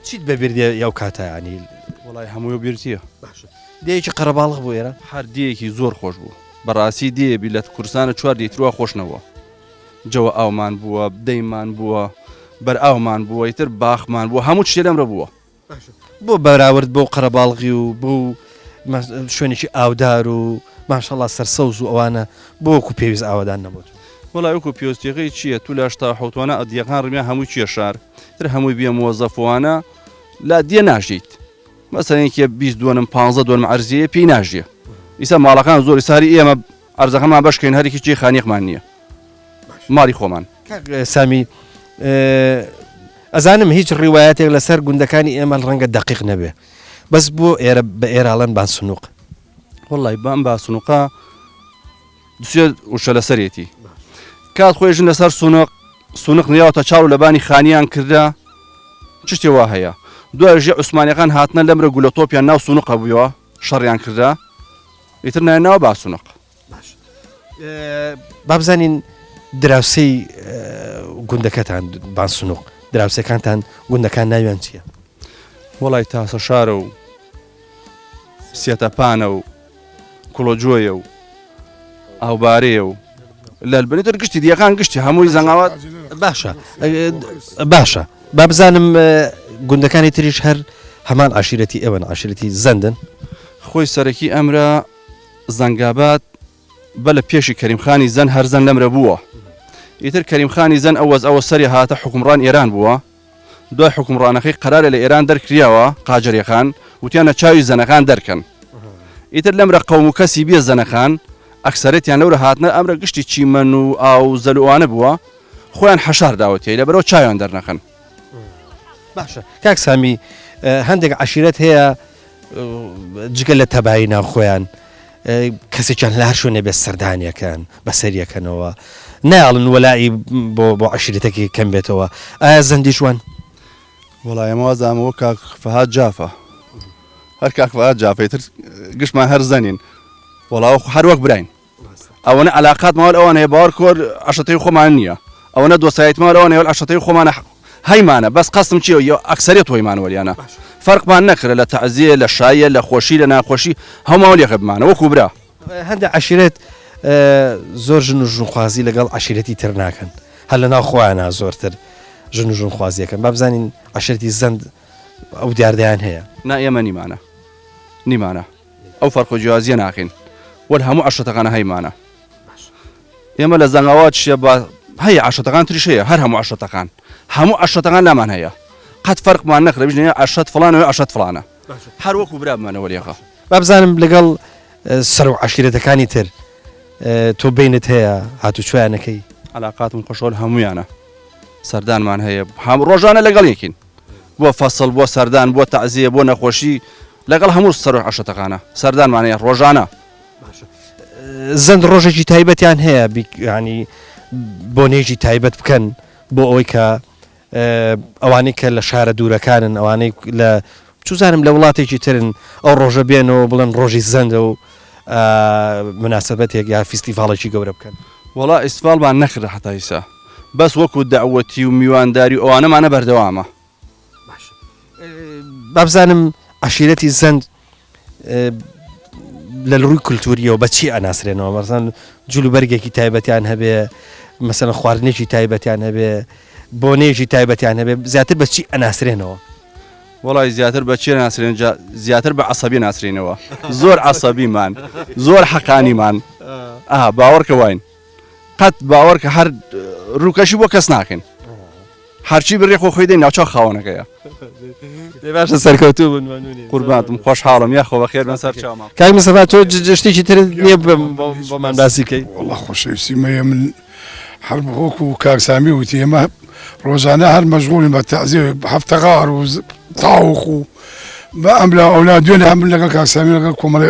S1: چیت بەبیردێ یاو کاتایانی
S9: وڵای هەمووی بیرتیە
S1: دەیەکی قەرەباڵغ بوو ئێرە
S9: هەر دیەکی زۆر خۆش بوو بەڕاستی دیێبی لە کوردستانە چوار دیترووە خۆشنەوە جەوە ئاومان بووە دەیمان بووە بەر ئاومان بووە ئیتر باخمان بووە هەموو شتێ لەمرە بووە
S1: بۆ بەراورد بۆ قەرەباڵغی و بۆ شوێنێکی ئاودار و ماشەڵڵا سەرسەوز و ئەوانە بۆ وەکو پێویست ئاوادان نەبووت
S9: وڵای وەکو پێویستیەکەی چییە تو لە 1970وانە ئەدیەکان ڕمیان هەمووی چیە شار تر هەمووی بێ مۆزەفوانە لا دیە ناژیت مەسەرێکی 20 دووەم 15 دووەم ئەرزیە پێی ناژیە ئیسا ماڵەکان زۆر ساری ئێمە ئەرزەکەمان بەشکەین هەرێکی چی خانیەکمان نییە ماری خۆمان
S1: سامی ئەزانم هیچ ڕیوایەتێک لەسەر گوندەکانی ئێمە ڕەنگە دقیق نەبێ بەس بۆ ئێرە بە ئێراڵەن بانسنوق
S9: وڵی بام باسنوقا دوێت وشە لەسەرێتی کات خۆیژن لەسەر سونق نیاوتە چاو و لەبانی خانیان کردا چ شتێوا هەیە دوژێ عوسمانیەکان هاتنە لەمرە گولەتۆپیان ناو سونق بوویەوە شەڕیان کردا ئیتر ناوە باسنوق
S1: بابزانین دراوسەی گوندەکەتان بانسنوق دراوسەکانتان گوندەکان ناویان چییە
S9: وڵی تاسە شارە و سێتەپانە و کڵۆجۆیە و ئاوبارەیە و لەلبنیتر گشتی دیەکان گشتی هەمووی زەنگاوات
S1: باشە با بزانم گوندەکانی تریش هەر هەمان عشیرەتی ئێوەن عشیرەتی زەندن
S9: خۆی سەرەکی ئەمرە زەنگابات بە لە پێشی کەریمخانی زەن هەر زەن لەمرە بووە ئیتر کەریمخانی زەن ئەوە سەری هاتە حکومڕان ئێران بووە دوای حکومڕانەکەی قەرارە لە ئێران دەرکریاوە قاجەریەکان وتیانە چاوی زەنەکان دەرکەن ئیتر لەمرە قەوم و کەسی بێ زەنەکان ئەکسەرەتیان لەورە هاتنە ئەمرە گشتی چیمەن و ئاو زەلووانە بووە خۆیان حەشار داوەتی لەبەرەوە چاویان دەرنەکەن
S1: باشە کاک سامی هەندێک عشیرەت هەیە جگە لە تەبایی ناوخۆیان کەسێکیان لە هەر شوێنێ بێ سەردانیەکەن بەسەریەکەنەوە ناڵن وەلایی بۆ عشیرەتێکی کەم بێتەوە ئایا زەندی جوان
S9: وەڵایەمەوە زانەوە کاک فەهاد جافە هەر کاک فەهاد جافەیتر گشتمان هەر زەنین وەڵاوە هەر وەک براین ئەوەنە علاقات ماوەل ئەوان هەیە باوەڕ کۆر عشەتەی خۆمان نییە ئەوەنە دۆسایەت ماوەل ئەوان هێوەل عشەتەی خۆمانە هەیمانە بەس قەسم چیە ئەکسەرێت هۆیمان وەریانە فەرقمان نەکرە لە تەعزیە لە شایە لە خۆشی لە ناخۆشی هەماوە لێخە بمانە وەکو برا
S1: هەندێک عشیرەت زۆر ژن و ژونخوازی لەگەڵ عشیرەتی تر ناکەن هەر لە ناو خۆیانە زۆرتر ژن و ژونخوازیەکەن با بزانین عشیرەتی زەند ئەو دیاردەیان هەیە
S9: نا ئێمە نیمانە ئەو فەرق جیازیە ناکەین وەل هەموو عشەتەکانە هەیمانە ئێمە لە زەنگاوات شێ بە هەیە عشەتەکان تریش هەیە هەر هەموو عشەتەکان لامان هەیە قەت فەرقمان نەکرە بژنێ عشەت فڵانەوە عشەت فڵانە هەر وەکو برا بمانەوە لێخە
S1: با بزانم لەگەڵ سەر و عشیرەتەکانی تر تۆ بینت هەیە هاتوچۆیانەکەی
S9: علاقاتم خۆشۆل هەمویانە سەردانمان هەیە ڕۆژانە لەگەڵ یەکین بۆ فەسڵ بۆ سەردان بۆ تەعزیە بۆ نەخۆشی لەگەڵ هەموو سەر و عشەتەکانە سەردانمان هەیە ڕۆژانە
S1: زەند ڕۆژێکی تایبەتیان هەیە ینی بۆنێژی تایبەت بکەن بۆ ئەوەی کە ئەوانەی کە لە شارە دوورەکانن ئەوانەی لە چوزانم لە وڵاتێکی ترن ئەو ڕۆژە بێنەوە بڵێن ڕۆژی زەندە و مناسبەتێک یا فیستیڤاڵێکی گەورە بکەن
S9: وڵا ئیسفالمان نەکرە حتا ئیسا بەس وەکو داوەتی و میوانداری ئەوانەمانە بەردەوامە
S1: بابزانم عشیرەتی زەند لە ڕووی کولتوریەوە بەچی ئەناسرێنەوە مەسەن جلوبەرگێکی تایبەتیان هەبێ مەسەن خواردنێکی تایبەتیان هەبێ بۆنێژی تایبەتیان هەبێ زیاتر بەچی ئەناسرێنەوە
S9: وڵی زیاتر بەچێ ناسرێن زیاتر بە عەسەبی ناسرێنەوە زۆر عەسەبیمان زۆر حەقانیمان باوەڕکە واین قەت باوەڕکە هەر ڕووکەشی بۆ کەس ناکەین هەرچی بڕێ خۆ خۆی دەین ناوچاو خاوەنەکەیە
S1: باشە سەرکەوتوو بوون
S9: قوربانتم خۆشحاڵم یاخۆ بەخێر بن سەر چاومان
S1: کاک مستەفا تۆ جشتێکی تر نییە بۆمان باسی بکەی
S8: وەڵا خۆشەویستی مەیە من هەر وەکو کاک سامی وتی ئێمە ڕۆژانە هەر مەشغوڵین بە تەعزیە هەفتەغار و تاوخ و بە ئەم لە ئەولا دوێنێ هەم لەگەڵ کاک سامی لەگەڵ کۆمەڵێ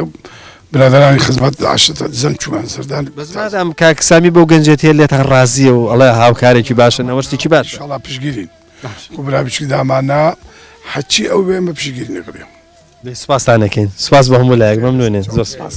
S8: برادرانی خزمەت عشرە زەنگ چومان سەردان
S1: بەزمادام کاکسامی بەو گەنجێتیە لێتان ڕازیە و ئەڵێ هاوکارێکی باشن ئەوەشتێکی باش
S8: شڵا پشگیرین و برا بچکی دامانە حەچی ئەو بێمە پشگیری نەکڕێم
S1: سوپاسانەکەین سوپاس بە هەموو لایەک مەمنونێن زۆر سوپاس.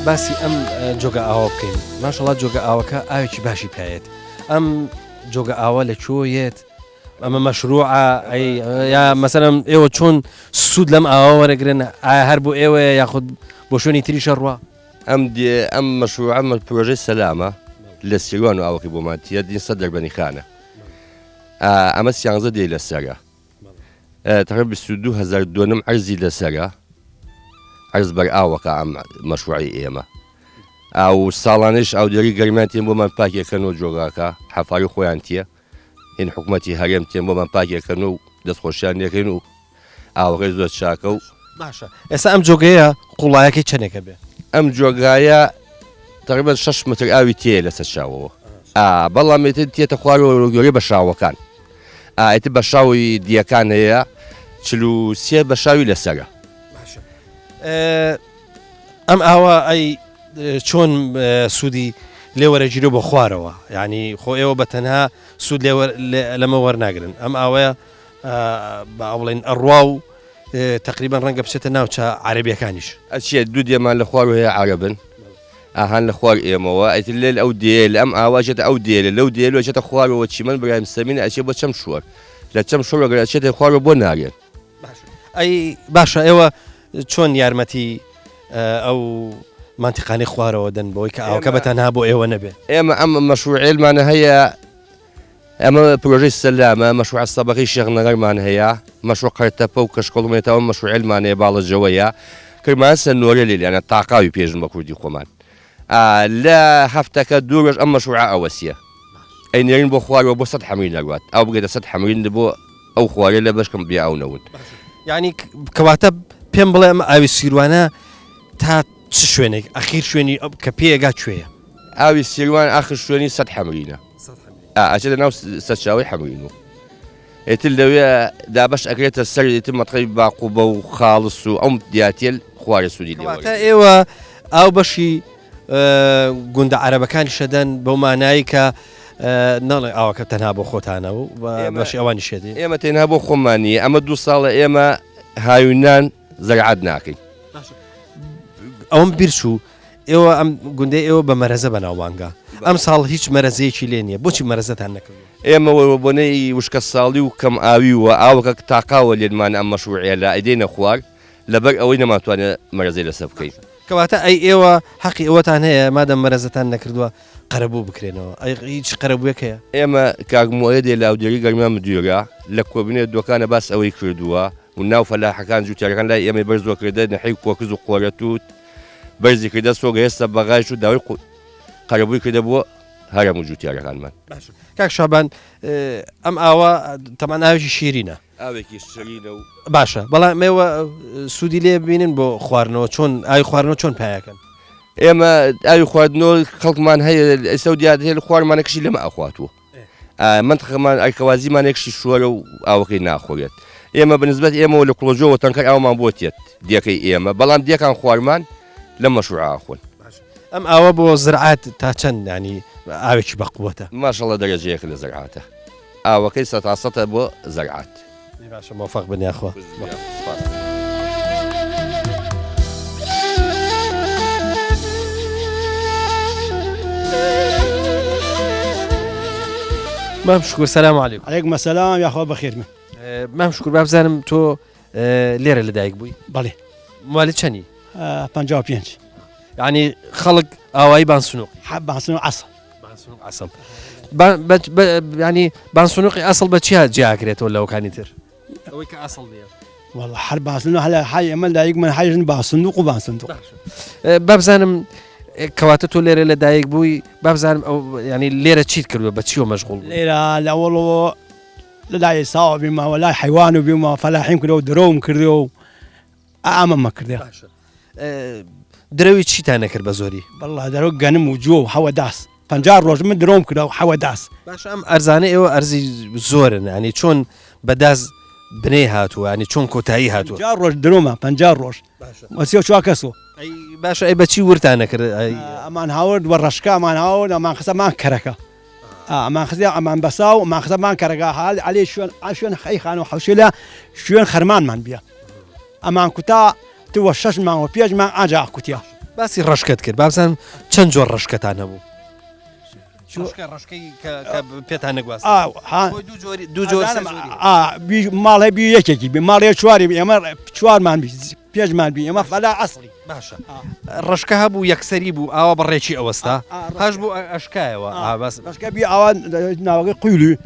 S1: باسی ئەم جۆگە ئاوا بکەین ماشەڵات جۆگە ئاوەکە ئاوێکی باشی پێێت ئەم جۆگە ئاوا لە کوێیەت ئەمە مەشروعە یا مەسەرم ئێوە چۆن سوود لەم ئاوا وەرەگرن ئایا هەر بۆ ئێوە یاخود بۆ شوێنی تریشە ڕوا
S3: ئەم مەشروعە پرۆژەی سەلامە لە سیروان و ئاوەکەی بۆماتیە دین سەد دەربەنی خانە ئەمە سیانزە دێ لەسەرە تقریبا 22,000 دۆنم عەرزی لەسەرە عرض بەر ئاوەکە ئەم مەشروعی ئێمە ئاو ساڵانش ئاودێری گەرمیان تێن بۆمان پاکێکەکەنەوە جۆگاکە حەفاری خۆیان تیە هین حکوومەتی هەرێم تێن بۆمان پاکێکەکەن و دەستخۆشیان دەکەین و ئاوەکەی زۆر چاکە و
S1: باشە ئێستا ئەم جۆگەیە قوڵایەکەی چەندێکە بێ
S3: ئەم جۆگایە تقریبا 6 متر ئاوی تێ لەسەر شاوەوە بەڵام تێتە خوارەوە گۆرەی بە شاوەکان ئێتە بە شاوی دیەکان هەیە 43 بە شاوی لەسەرە
S1: ئەم ئاوا ئەی چۆن سوودی لێوەرەگیرە بۆ خوارەوە یعنی خۆ ئێوە بە تەنها سوود لەمە وەرناگرن ئەم ئاوەیە بە بڵێن ئەڕوا و تقریبا ڕەنگە بچێتە ناوچە عەرەبیەکانیش
S3: ئەچێ دوو دێمان لە خوار هەیە عەرەبن ئاهان لە خوار ئێمەوە ئەیتر لێل ئەو دێ لە ئەم ئاواژێتە ئەو دێلە لەو دێلۆ چێتە خوارەوە چیمەن برایم سەمین ئەچێ بۆ چەم شووەر لە چەم شوڕەگەر ئەچێتە خوارەوە بۆ نارێن
S1: ئەی باشە ئێوە چۆن یارمەتی ئەو مانتیقانی خوارەوە دەن بۆی کە ئاوکە بەتەنها بۆ ئێوە نەبێ
S3: ئێمە ئەم مەشروعێلمانە هەیە ئەمە پرۆژەی سەلامە مەشروع سەبەقی شێخنەگەرمان هەیە مەشروع قەرتەپە و کەشکۆڵمێتەوە مەشروعێلمانەیە باڵەجەوەیە کەرمان سەنۆرە لێلانە تاقاوی پێژن بە کوردی خۆمان لە هەفتەکە دوو ڕۆژ ئەم مەشروعە ئەوەسیە ئەینێرین بۆ خوارەوە بۆ 100 حەمرین دەگوات ئەو بگێتە 100 حەمرین بۆ ئەو خوارێ لە بەشکەم بێ ئەو نەون
S1: یعنی کەواتە پێم بڵێ ئەم ئاوی سیروانە تا چ شوێنێک ئەخیر شوێنی کە پێگا کوێیە
S3: ئاوی سیروان ئاخر شوێنی 100 حەمرینە ئاچێتە ناو سەرچاوی حەمرین و ئێتر لەوێ دابش ئەکرێتە سەر ئێتر مەتقەی باقوبە و خاڵس و ئەم دیاتێل خوارە سوودی
S1: لێوەتە ئێوە ئاو بەشی گوندە عەرەبەکانی شەدەن بەو مانایی کە ناڵێ ئاوەکە تەنها بۆ خۆتانە و بەشی ئەوانی شێدی
S3: ئێمە تەنها بۆ خۆمانیە ئەمە 2 ساڵە ئێمە هاوینان زەرعات ناکەین
S1: ئەوم بیرچوو ئێوە ئەم گوندەی ئێوە بە مەرەزە بەناوبانگە ئەم ساڵ هیچ مەرەزەیەکی لێ نییە بۆچی مەرەزەتان نەکرد
S3: ئێمە بۆنەی وشکە ساڵی و کەم ئاوی و ئاوەکە تاقاوە لێنمان ئەم مەشروعێ لە ئەدەینە خوار لەبەر ئەوەی نەماتوانێت مەرەزەی لەسەر بکەین
S1: کەواتە ئەی ئێوە حەقی ئێوەتان هەیە مادەم مەرەزەتان نەکردووە قەرەبوو بکرێنەوە ئەی هیچ قەرەبوویەکەیە
S3: ئێمە کاگمۆیە دێ لاودێری گەرمیان مدیۆرە لە کۆبنێت دۆکانە باس ئەوەی کردووە و ناو فەلاحەکان جوتیارەکان لای ئێمە بەرزۆکردە نەحی کۆکز و قۆرەتوت بەرزی کردە سۆگە هێستا بەغاش و داوای قەرەبووی کردە بۆ هەرەموو جوتیارەکانمان
S1: کاک شابان ئەم ئاوە تەمان ئاوێکی شیرینە
S3: ئاوێکی شیرینە و
S1: باشە بەڵام ئێوە سوودی لێ بینن بۆ خواردنەوە چۆن ئاوی خواردنەوە چۆن پایەکەن
S3: ئێمە ئاوی خواردنەوە خەڵکمان هەیە ئێستا و دیات هەیە خوارمانێکشی لەمە ئاخواتوە منتخەمان ئەرکەوازیمانێکشی شووەرە و ئاوەکەی ناخۆرێت ئێمە بنسبەت ئێمەوە لە کوڵۆژەوە تەنکەر ئاومان بۆ تێت دیەکەی ئێمە بەڵام دیەکان خوارمان لە مەشروع ئاخۆن
S1: ئەم ئاوە بۆ زرعات تا چەند ینی ئاوێکی بەقووەتە
S3: ماشەڵە دەرەجەیەک لە زەرعاتە ئاوەکەی 100% بۆ زەرعات
S1: باشە مۆفەق بنیاخوا مام شکر سلام علیکم.
S10: عليكم السلام يا اخوة بخير من
S1: مام شکر بابزانم تۆ لێرە لەدایک بووی
S10: بلي
S1: مالی چەنی
S10: بنجاو بينج
S1: یعنی خەڵک ئاوایی بانسنوق
S10: حب حسن عصر
S1: بانسنوق ئەسڵ ینی بانسنوقی ئەسڵ بە چیا جیاکرێتەوە لەوەکانی تر ئەوەی کە ئەسڵ نیە
S10: والله حرب حسن هلا حي امل دايق من حي بصندوق وبصندوق
S1: بابزانم کەواتە تۆ لێرە لەدایک بووی بابزانم ئەو ینی لێرە چیت کردووە بە چیوە مەشغوڵ بووی؟
S10: لا لا والله لا يساوي بما ولا حيوان بما فلاحين كلو دروم كردو أمام ما كردو
S1: درەوی چیتان نەکرد بە زۆری
S10: والله درو غنم وجو حوا داس فنجار روج من دروم كردو حوا داس
S1: باش ئەم ئەرزانە ئێوە ئەرزی زۆرن ینی چۆن بەداز بنەی هاتووە ینی چۆن کۆتایی هاتووە
S10: فنجار روج درومه فنجار روج وسيو شو كسو
S1: باشە ئەی بەچی ورتان نەکرد
S10: امان هاورد ورشكا امان هاورد امان خسا مان كركا امان خزي امان بساو امان خزا مان كركا حال عليه شلون خي خانو حوشله شلون خرمان من بيا امان كتا تو شش مان وبيج مان اجا كوتيا
S1: باسی ڕشکت کرد بابزانم چەند جۆر ڕشکەتان هەبوو ڕشکەی کە پێتان نەگواست دوو جۆر
S10: ماڵی بی یەکێکی بی ماڵی چواری ئێمە چوارمان بی پێشمان بی ئێمە فەلا ئەسڵی
S1: باشە ڕشکە هەبوو یەکسەری بوو ئاوا بەڕێکی ئەوەستا هەش بوو ئەشکایەوە
S10: بەشکە بی ئاوا ناوەکەی قویلی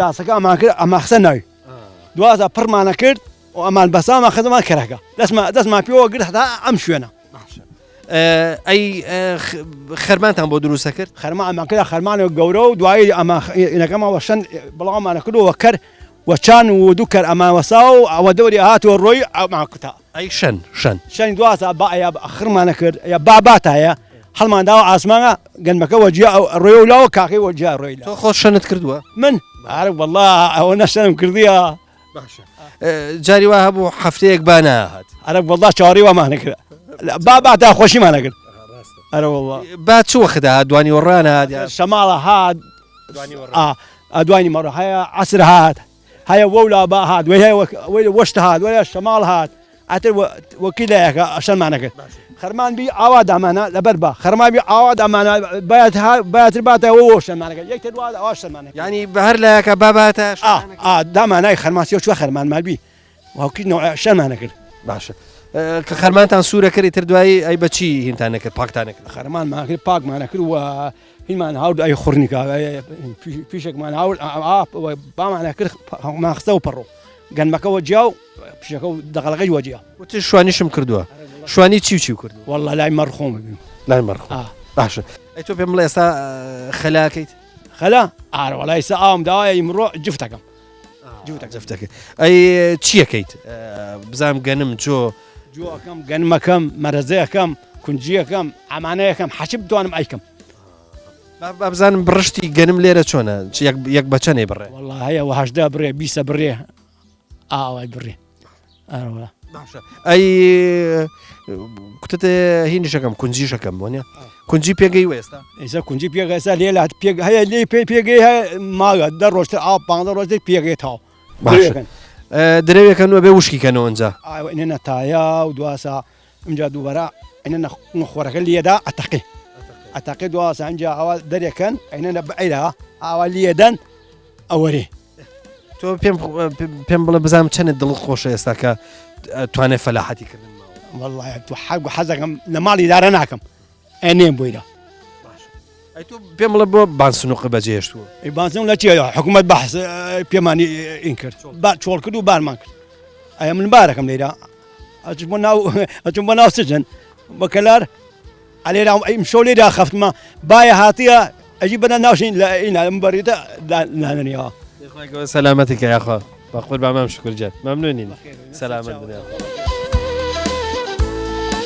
S10: داسەکە ئەمان کرد ئەمە خسە ناوی دوازە پڕمانە کرد و ئەمان بەسامان خەزەمان کەرەکە دەستمان پێوە گرت هەتا ئەم شوێنە
S1: ئەی خەرمانتان بۆ دروستە کرد
S10: خەرمان ئەمان کرد خەرمانێک گەورە و دوایی ئەمەکەمەوە شەن بڵاومانە کردەوە کەر وچان و دوو کەر ئەمان وەسا و ئەوە دەوری هاتووە ڕۆی ئەمان کوتا
S1: ئەی شەن
S10: شەنی دوازە خڕمانە کرد یا باباتایە هەڵمان داوە ئاسمانە گەنمەکە وەجیا ڕۆی و لاوە کاکەی وەجیا ڕۆی
S1: تۆ خۆ شەنت کردووە
S10: من عارف والله ئەوە نەشەنم کردیە
S1: جاری وا هەبوو هەفتەیەک بانەهات
S10: عارف والله چاوەڕێی وامانە کرد باباتا خۆشیمانە کرد ئەرە والله
S1: با چ وەخدا هات دوانی وەڕان هات
S10: شەماڵە هات دوانی مەڕۆ هەیە عەسر هات هەیە وەولا با هات وەی وەشت هات وەیە شەماڵ هات ئەتر وەکیلایەکە شەرمانە کرد خەرمان بی ئاوا دامانە لەبەر بە خەرمان بی ئاوا دامانە بایەتر باتەوە شەرمانەکە یەکتر دوات ئەوا شەرمانەکە
S1: ینی بە هەر لایەکە باباتە
S10: دامانای خەرماسیەوە چوە خەرمانمان بی واکردنەوە شەرمانە کرد
S1: باشە کە خەرمانتان سوورە کردی تر دوایی ئەی بەچی هینتان نەکرد پاکتان نەکرد
S10: خەرمانمان کرد پاکمانە کرد و هینمان هاورد ئەی خوڕنیکە پیشێکمان هاورد بامانە کرد ماخستە و پەڕۆ گەنمەکە وەجیا و پیشەکە و دەقەڵەکەی وەجیا
S1: وتی شوانیشم کردووە شوانی چی کرد
S10: والله لای مەرخۆم ببین
S1: لای مەرخۆ باشە ئەی تۆ پێم بڵێ ئێستا خەلاکەیت
S10: خەلا وەڵای ئێستا ئاوم داوایە ئیمڕۆ جفتەکەم
S1: جفتەکە ئەی چیەکەیت بزانم گەنم
S10: جۆەکەم گەنمەکەم مەرەزەیەکەم کونجیەکەم ئەمانەیەکەم حەچ بتوانم ئەیکەم
S1: بزانم بڕشتی گەنم لێرە چۆنە یەک بە چەندێ بڕێ
S10: والله هەیە وهشدا بڕێ بیسە بڕێ ئاوای بڕێ
S1: ئەی کوتتە هینیشەکەم کونجیشەکەم بۆنیە کونجی پێگەی وێستا
S10: ئێستا کونجی پێگە ئێستا لێ هەیە لێ پێگەی هەیە ماگە دە ڕۆژتر ئاو 15 ڕۆژ پێگەێتەوە
S1: درەوێکەن بێ وشکیکەنەوە ئەنجا
S10: ئێنە تایە و دواسە ئەمجا دووبەرە ئەینە خۆرەکە لێدا ئەتەقی دواسە ئەنجا ئەوە دەرێکەن ئەینە بەعیرا ئاوا لێدەن ئەوەرێ
S1: تۆ پێم بڵێ بزانم چەندێک دڵت خۆشە ئێستا کە توانێت فەلاحەتی کردن
S10: والله تو حەزەکەم لە ماڵی دارە ناکەم ئەنێم بۆیرە
S1: ئەی تۆ پێم بڵێ بۆ بانسنوقی بەجێهێشتووە
S10: بانسنوق لە چیە حکوومەت بەحس پێمانی ئین کرد چۆڵ کرد و بارمان کرد ئەیە من بارەکەم لێرە ئەچم بۆ ناو سجن بە کەلار ئەلێرا ئەیم شۆ لێرا خەفتمە باە هاتیە ئەجی بەدە ناوشین لە ئینا بەریتە لانەنیەوە
S1: سلامەتێکە یاخوا باخۆر بامام شکرجان مەمنونین سلامەت بنێ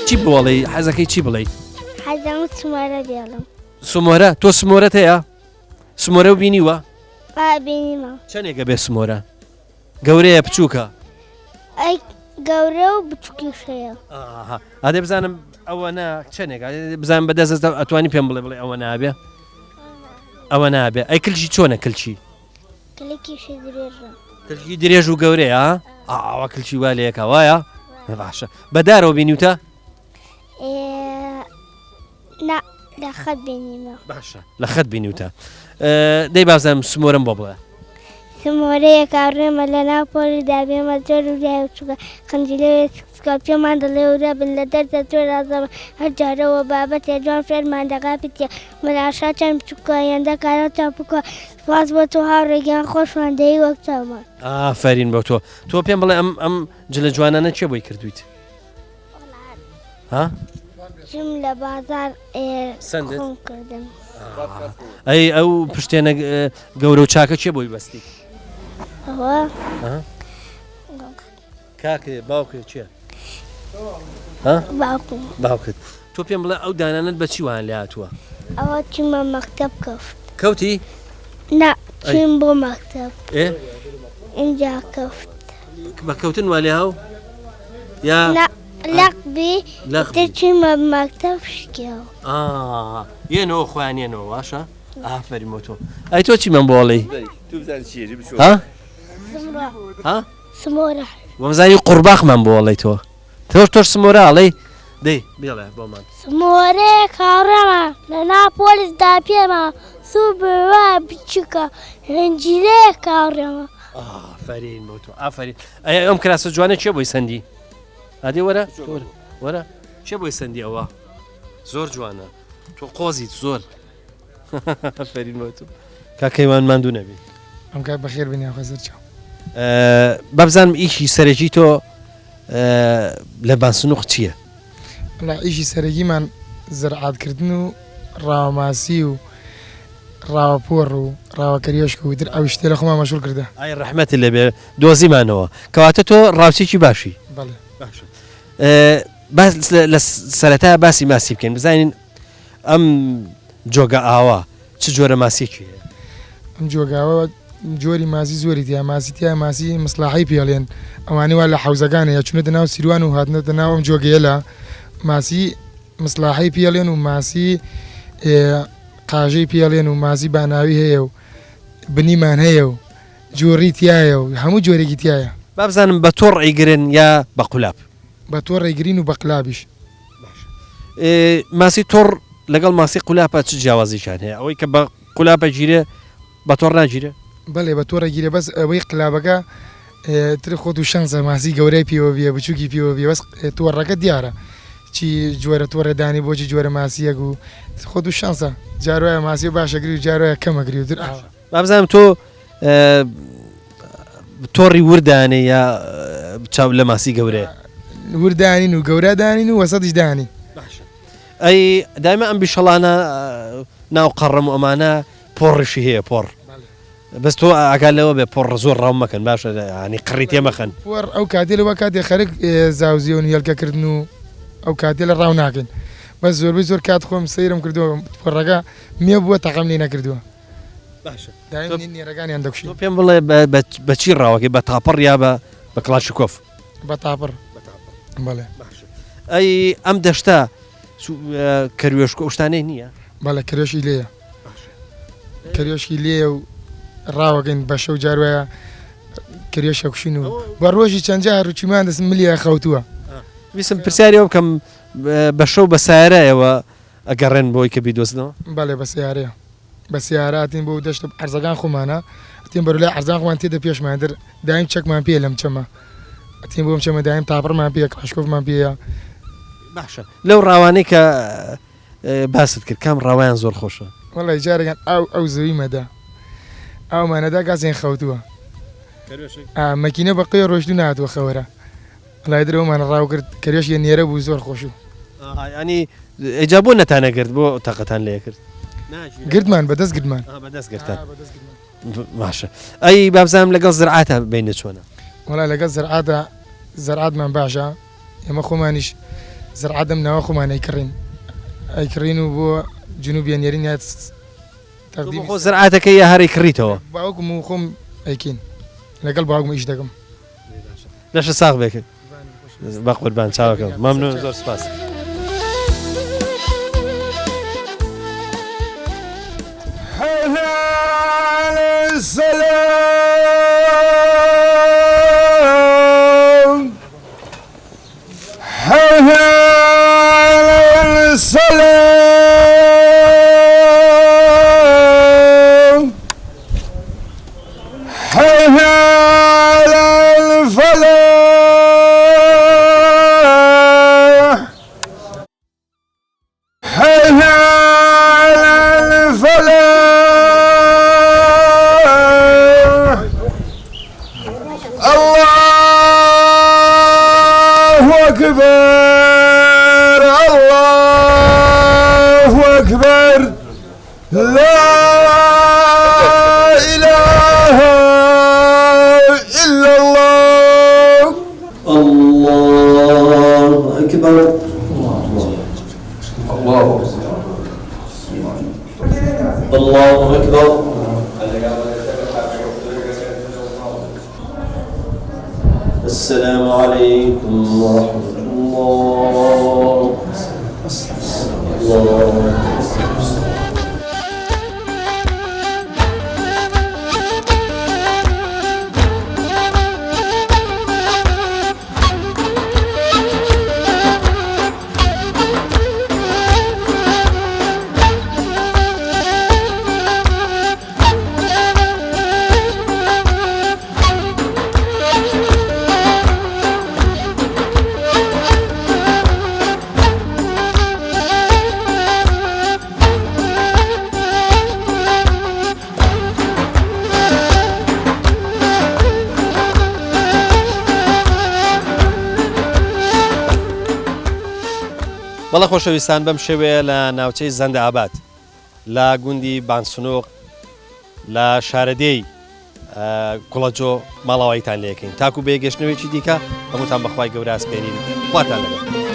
S1: چی بڵێ حەزەکەی چی بڵێ
S11: حەزەم سمۆرە بێڵم
S1: سمۆرە تۆ سمۆرەت هەیە سمۆرە و بینیوە
S11: بینیمە
S1: چەندێکە بێ سمۆرە گەورەیە بچووکە
S11: ئەی گەورە و بچووکیشەیە
S1: ئادێ بزانم ئەوە چەندێک بزانم بەدەست ئەتوانی پێم بڵێ ئەوە نابێ ئەوە نابێ ئەی کلچی چۆنە کلچی
S11: کلێکیشی درێژە
S1: کلکی درێژ و گەورەیە ئەوە کلچی وا لەیەکە وایە باشە بەدارەوە بینیوتە
S11: داخل بينيما
S1: باشە لە خەت بینیوتە دەی بازانم سمۆرم بۆ بڵێ
S11: سمۆرەیە کاڕێمە لە ناو پۆلی دابێمە جۆر و داوچووکە خەنجیلەوێ سکا پێمان دەڵێ ورە بن لە دەرتە تۆ رازەمە هەر جارەوە بابەتێ جوان فێرمان دەقاپیتێ ملاشا چەند بچووکە هێندە کارەتە بکە سپاس بۆ تۆ هاوڕێگیان خۆشمان دەی وەک چاومان
S1: ئافرین بۆ تۆ پێم بڵێ ئەم جلە جوانانە چێ بۆی کردویت ها
S11: ژم لە بازار
S1: سندت
S11: خۆم کردم
S1: ئەی ئەو پشتێنە گەورە و چاکە چێ بۆی بەستی
S11: ئەوە
S1: کاکێ باوکێ چییە
S11: باوکم
S1: باوکت تۆ پێم بڵێ ئەو دانانت بە چی وان لێ هاتووە
S11: ئەوە چیمە مەکتەب کەفت
S1: کەوتی
S11: نا چیم بۆ مەکتەب
S1: ئێ
S11: اینجا کەفت
S1: بە کەوتن وا لێ هاو یا
S11: لەقبی تر چیمە مەکتەب شکێەوە
S1: یێنەوە خۆیان یێنەوە باشە ئافرین بۆ تۆ ئەی تۆ چی من بۆڵی
S11: سمۆرە
S1: وەمزانی قورباخمان بۆڵی تۆش سمۆراڵی دەی بێڵێ بۆمان
S11: سمۆرەیە کاڕێمە لە ناو پۆلیسدا پێمە سوور بڕوا بچووکە هەنجیرەیە کاڕێمە
S1: ئافرین بۆ تۆ ئافرین ئەم کراسە جوانە چێ بۆی سندی ئادێ وەرە وەرە چێ بۆی سندی ئەوە زۆر جوانە تۆ قۆزیت زۆر ئافرین بۆ تۆ کاکەیوان ماندوو نەبی
S12: ئەم کار بەخێر بینی خۆزر چاو
S1: بەبزانم ئیشی سەرەکی تۆ لە بانسنووق چییە؟
S12: لە ئیشی سەرەکیمان زەرعاتکردن و ڕاوماسی و ڕاوەپۆڕ و ڕاوەکەریۆشک و در ئەو شتێ لە خۆمان مەشغول کردە
S1: ئای ڕەحمەت لەبێ دۆزیمانەوە کەواتە تۆ ڕاوچێکی باشی
S12: بەڵێ
S1: لە سەرەتا باسی ماسی بکەین بزانین ئەم جۆگە ئاوا چ جۆرە ماسیێکی هەیە؟
S12: ئەم جۆگاوە جۆری ماسی زۆری تیا ماسی تیا ماسی مەسلاحی پێڵێن ئەوانەی وا لە حوزەکانە چونەتە ناو سیروان و هاتنەتە ناو ئەم جۆگەیە لە ماسی مەسلاحی پێڵێن و ماسی قاژەی پێڵێن و ماسی باناوی هەیە و بنیمان هەیە و جۆڕی تایە و هەموو جۆرێکی تایە
S1: بابزانم بە تۆڕ ئەیگرن یا بە قولاب
S12: بە تۆڕ ئەیگرین و بە قلابیش
S1: ماسی تۆڕ لەگەڵ ماسی قولاپە چ جیاوازیشان هەیە ئەوەی کە بە قولاپە گیرێ بە تۆڕ ناگیرە
S12: بەڵێ بە تۆڕە گیرە بەس ئەوەی قلابەکە تر خۆت و شەنزە ماسی گەورەی پێوە بێ بچووکی پێوە بێ بەس تۆڕەکە دیارە چی جۆرە تۆڕێدانی بۆچی جۆرە ماسیەک و خۆت و شەنسە جارۆیە ماسی باشەگری و جارۆیە کەمەگری و در
S1: بابزانم تۆ تۆڕی وردانێ یا چاو لە ماسی گەورەیە
S12: وردانین و گەورەدانین و وەسەدیش دانین
S1: ئەی دایمە ئەم بیشەڵانە ناو قەڕم و ئەمانە پۆڕشی هەیە پۆڕ بەس تۆ ئاگالەوە بێ پۆڕ زۆر ڕاو مەکەن باشە ینی قڕی تێمەخەن
S12: پۆڕ ئەو کاتێ لەوە کاتێ خەرک زاوزیە و هێلکەکردن و ئەو کاتێ لە ڕاو ناکەن بەس زۆربەی زۆر کات خۆم سەیرم کردووە پۆڕەکە مێ بووە تەقەم لێ نەکردووە نێرەکانیان دەکشی
S1: پێم بڵێ بەچی ڕاوەکەی بە تاپەڕ یا بە کلاشکۆف
S12: بە تاپەڕ بەڵێ
S1: ئەی ئەم دەشتا کەروێشکۆ شتانەی نییە
S12: بەڵێ کرێشی لێیە کەریۆشکی لێ و ڕاوەکەین بە شەو جاروایە کرێشە کوشین و بە ڕۆژی چەند جار ڕوچیمان دەست ملیە خەوتووە
S1: ویسم پرسیارەوە بکەم بە شەو بە سایارایەوە ئەگەڕێن بۆی کە بیدۆزنەوە
S12: بەڵێ بە سیارەیە بە سیاراتین بۆ دەشت ئەرزەکان خۆمانە ئەتیم بەرولای ئەرزان خۆمان تێدە پێشماندر دایم چەکمان پێ لەم چەمە ئەتیم بۆم چەمە دایم تاپڕمان پێ کلاشکۆفمان پێە
S1: باشە لەو ڕاوانەی کە باست کرد کام ڕاوایان زۆر خۆشە
S12: وەڵی جارێکان ئەو زەوی مەدا ئەومانەدا گازێن خەوتووە مەکینە بە قەیە ڕۆژدو نهاتوە خەوەرە لای درەوەمان ڕاو کرد کەرێش یە نێرە بوو زۆر خۆش و
S1: ینی ئەجا بۆ نەتانە کرد بۆ تاقەتان لێ کرد
S12: گردمان بەدەست گرتمان
S1: بەدەست گرتان باشە ئەی بابزانم لەگەڵ زرعاتە بینە چۆنە
S12: وەڵا لەگەڵ زرعاتە زرعاتمان باشە ئێمە خۆمانیش زرعاتم ناوە خۆمان ئەیکڕین و بۆ جنوبیە نێرین
S1: خۆ زرعاتەکە یا هەری کڕیتەوە
S12: باوکم و خۆم ئەیکین لەگەڵ باوکم ئیش دەکەم
S1: لەشە ساغ بێکرد بە قوربان چاوەکەم مەمنون زۆر سپاس
S8: السلام
S1: الله أكبر. السلام عليكم ورحمة الله. بەڵە خۆشەویستان بەم شێوەیە لە ناوچەی زەندەئاباد لە گوندی بانسنوق لە شارەدەی کوڵەجۆ ماڵاواییتان لێکەین تاکو بێگەشتنەوەیکی دیکە هەمووتان بەخوای گەورە ئاسپێرین خواتان لەگەڵ.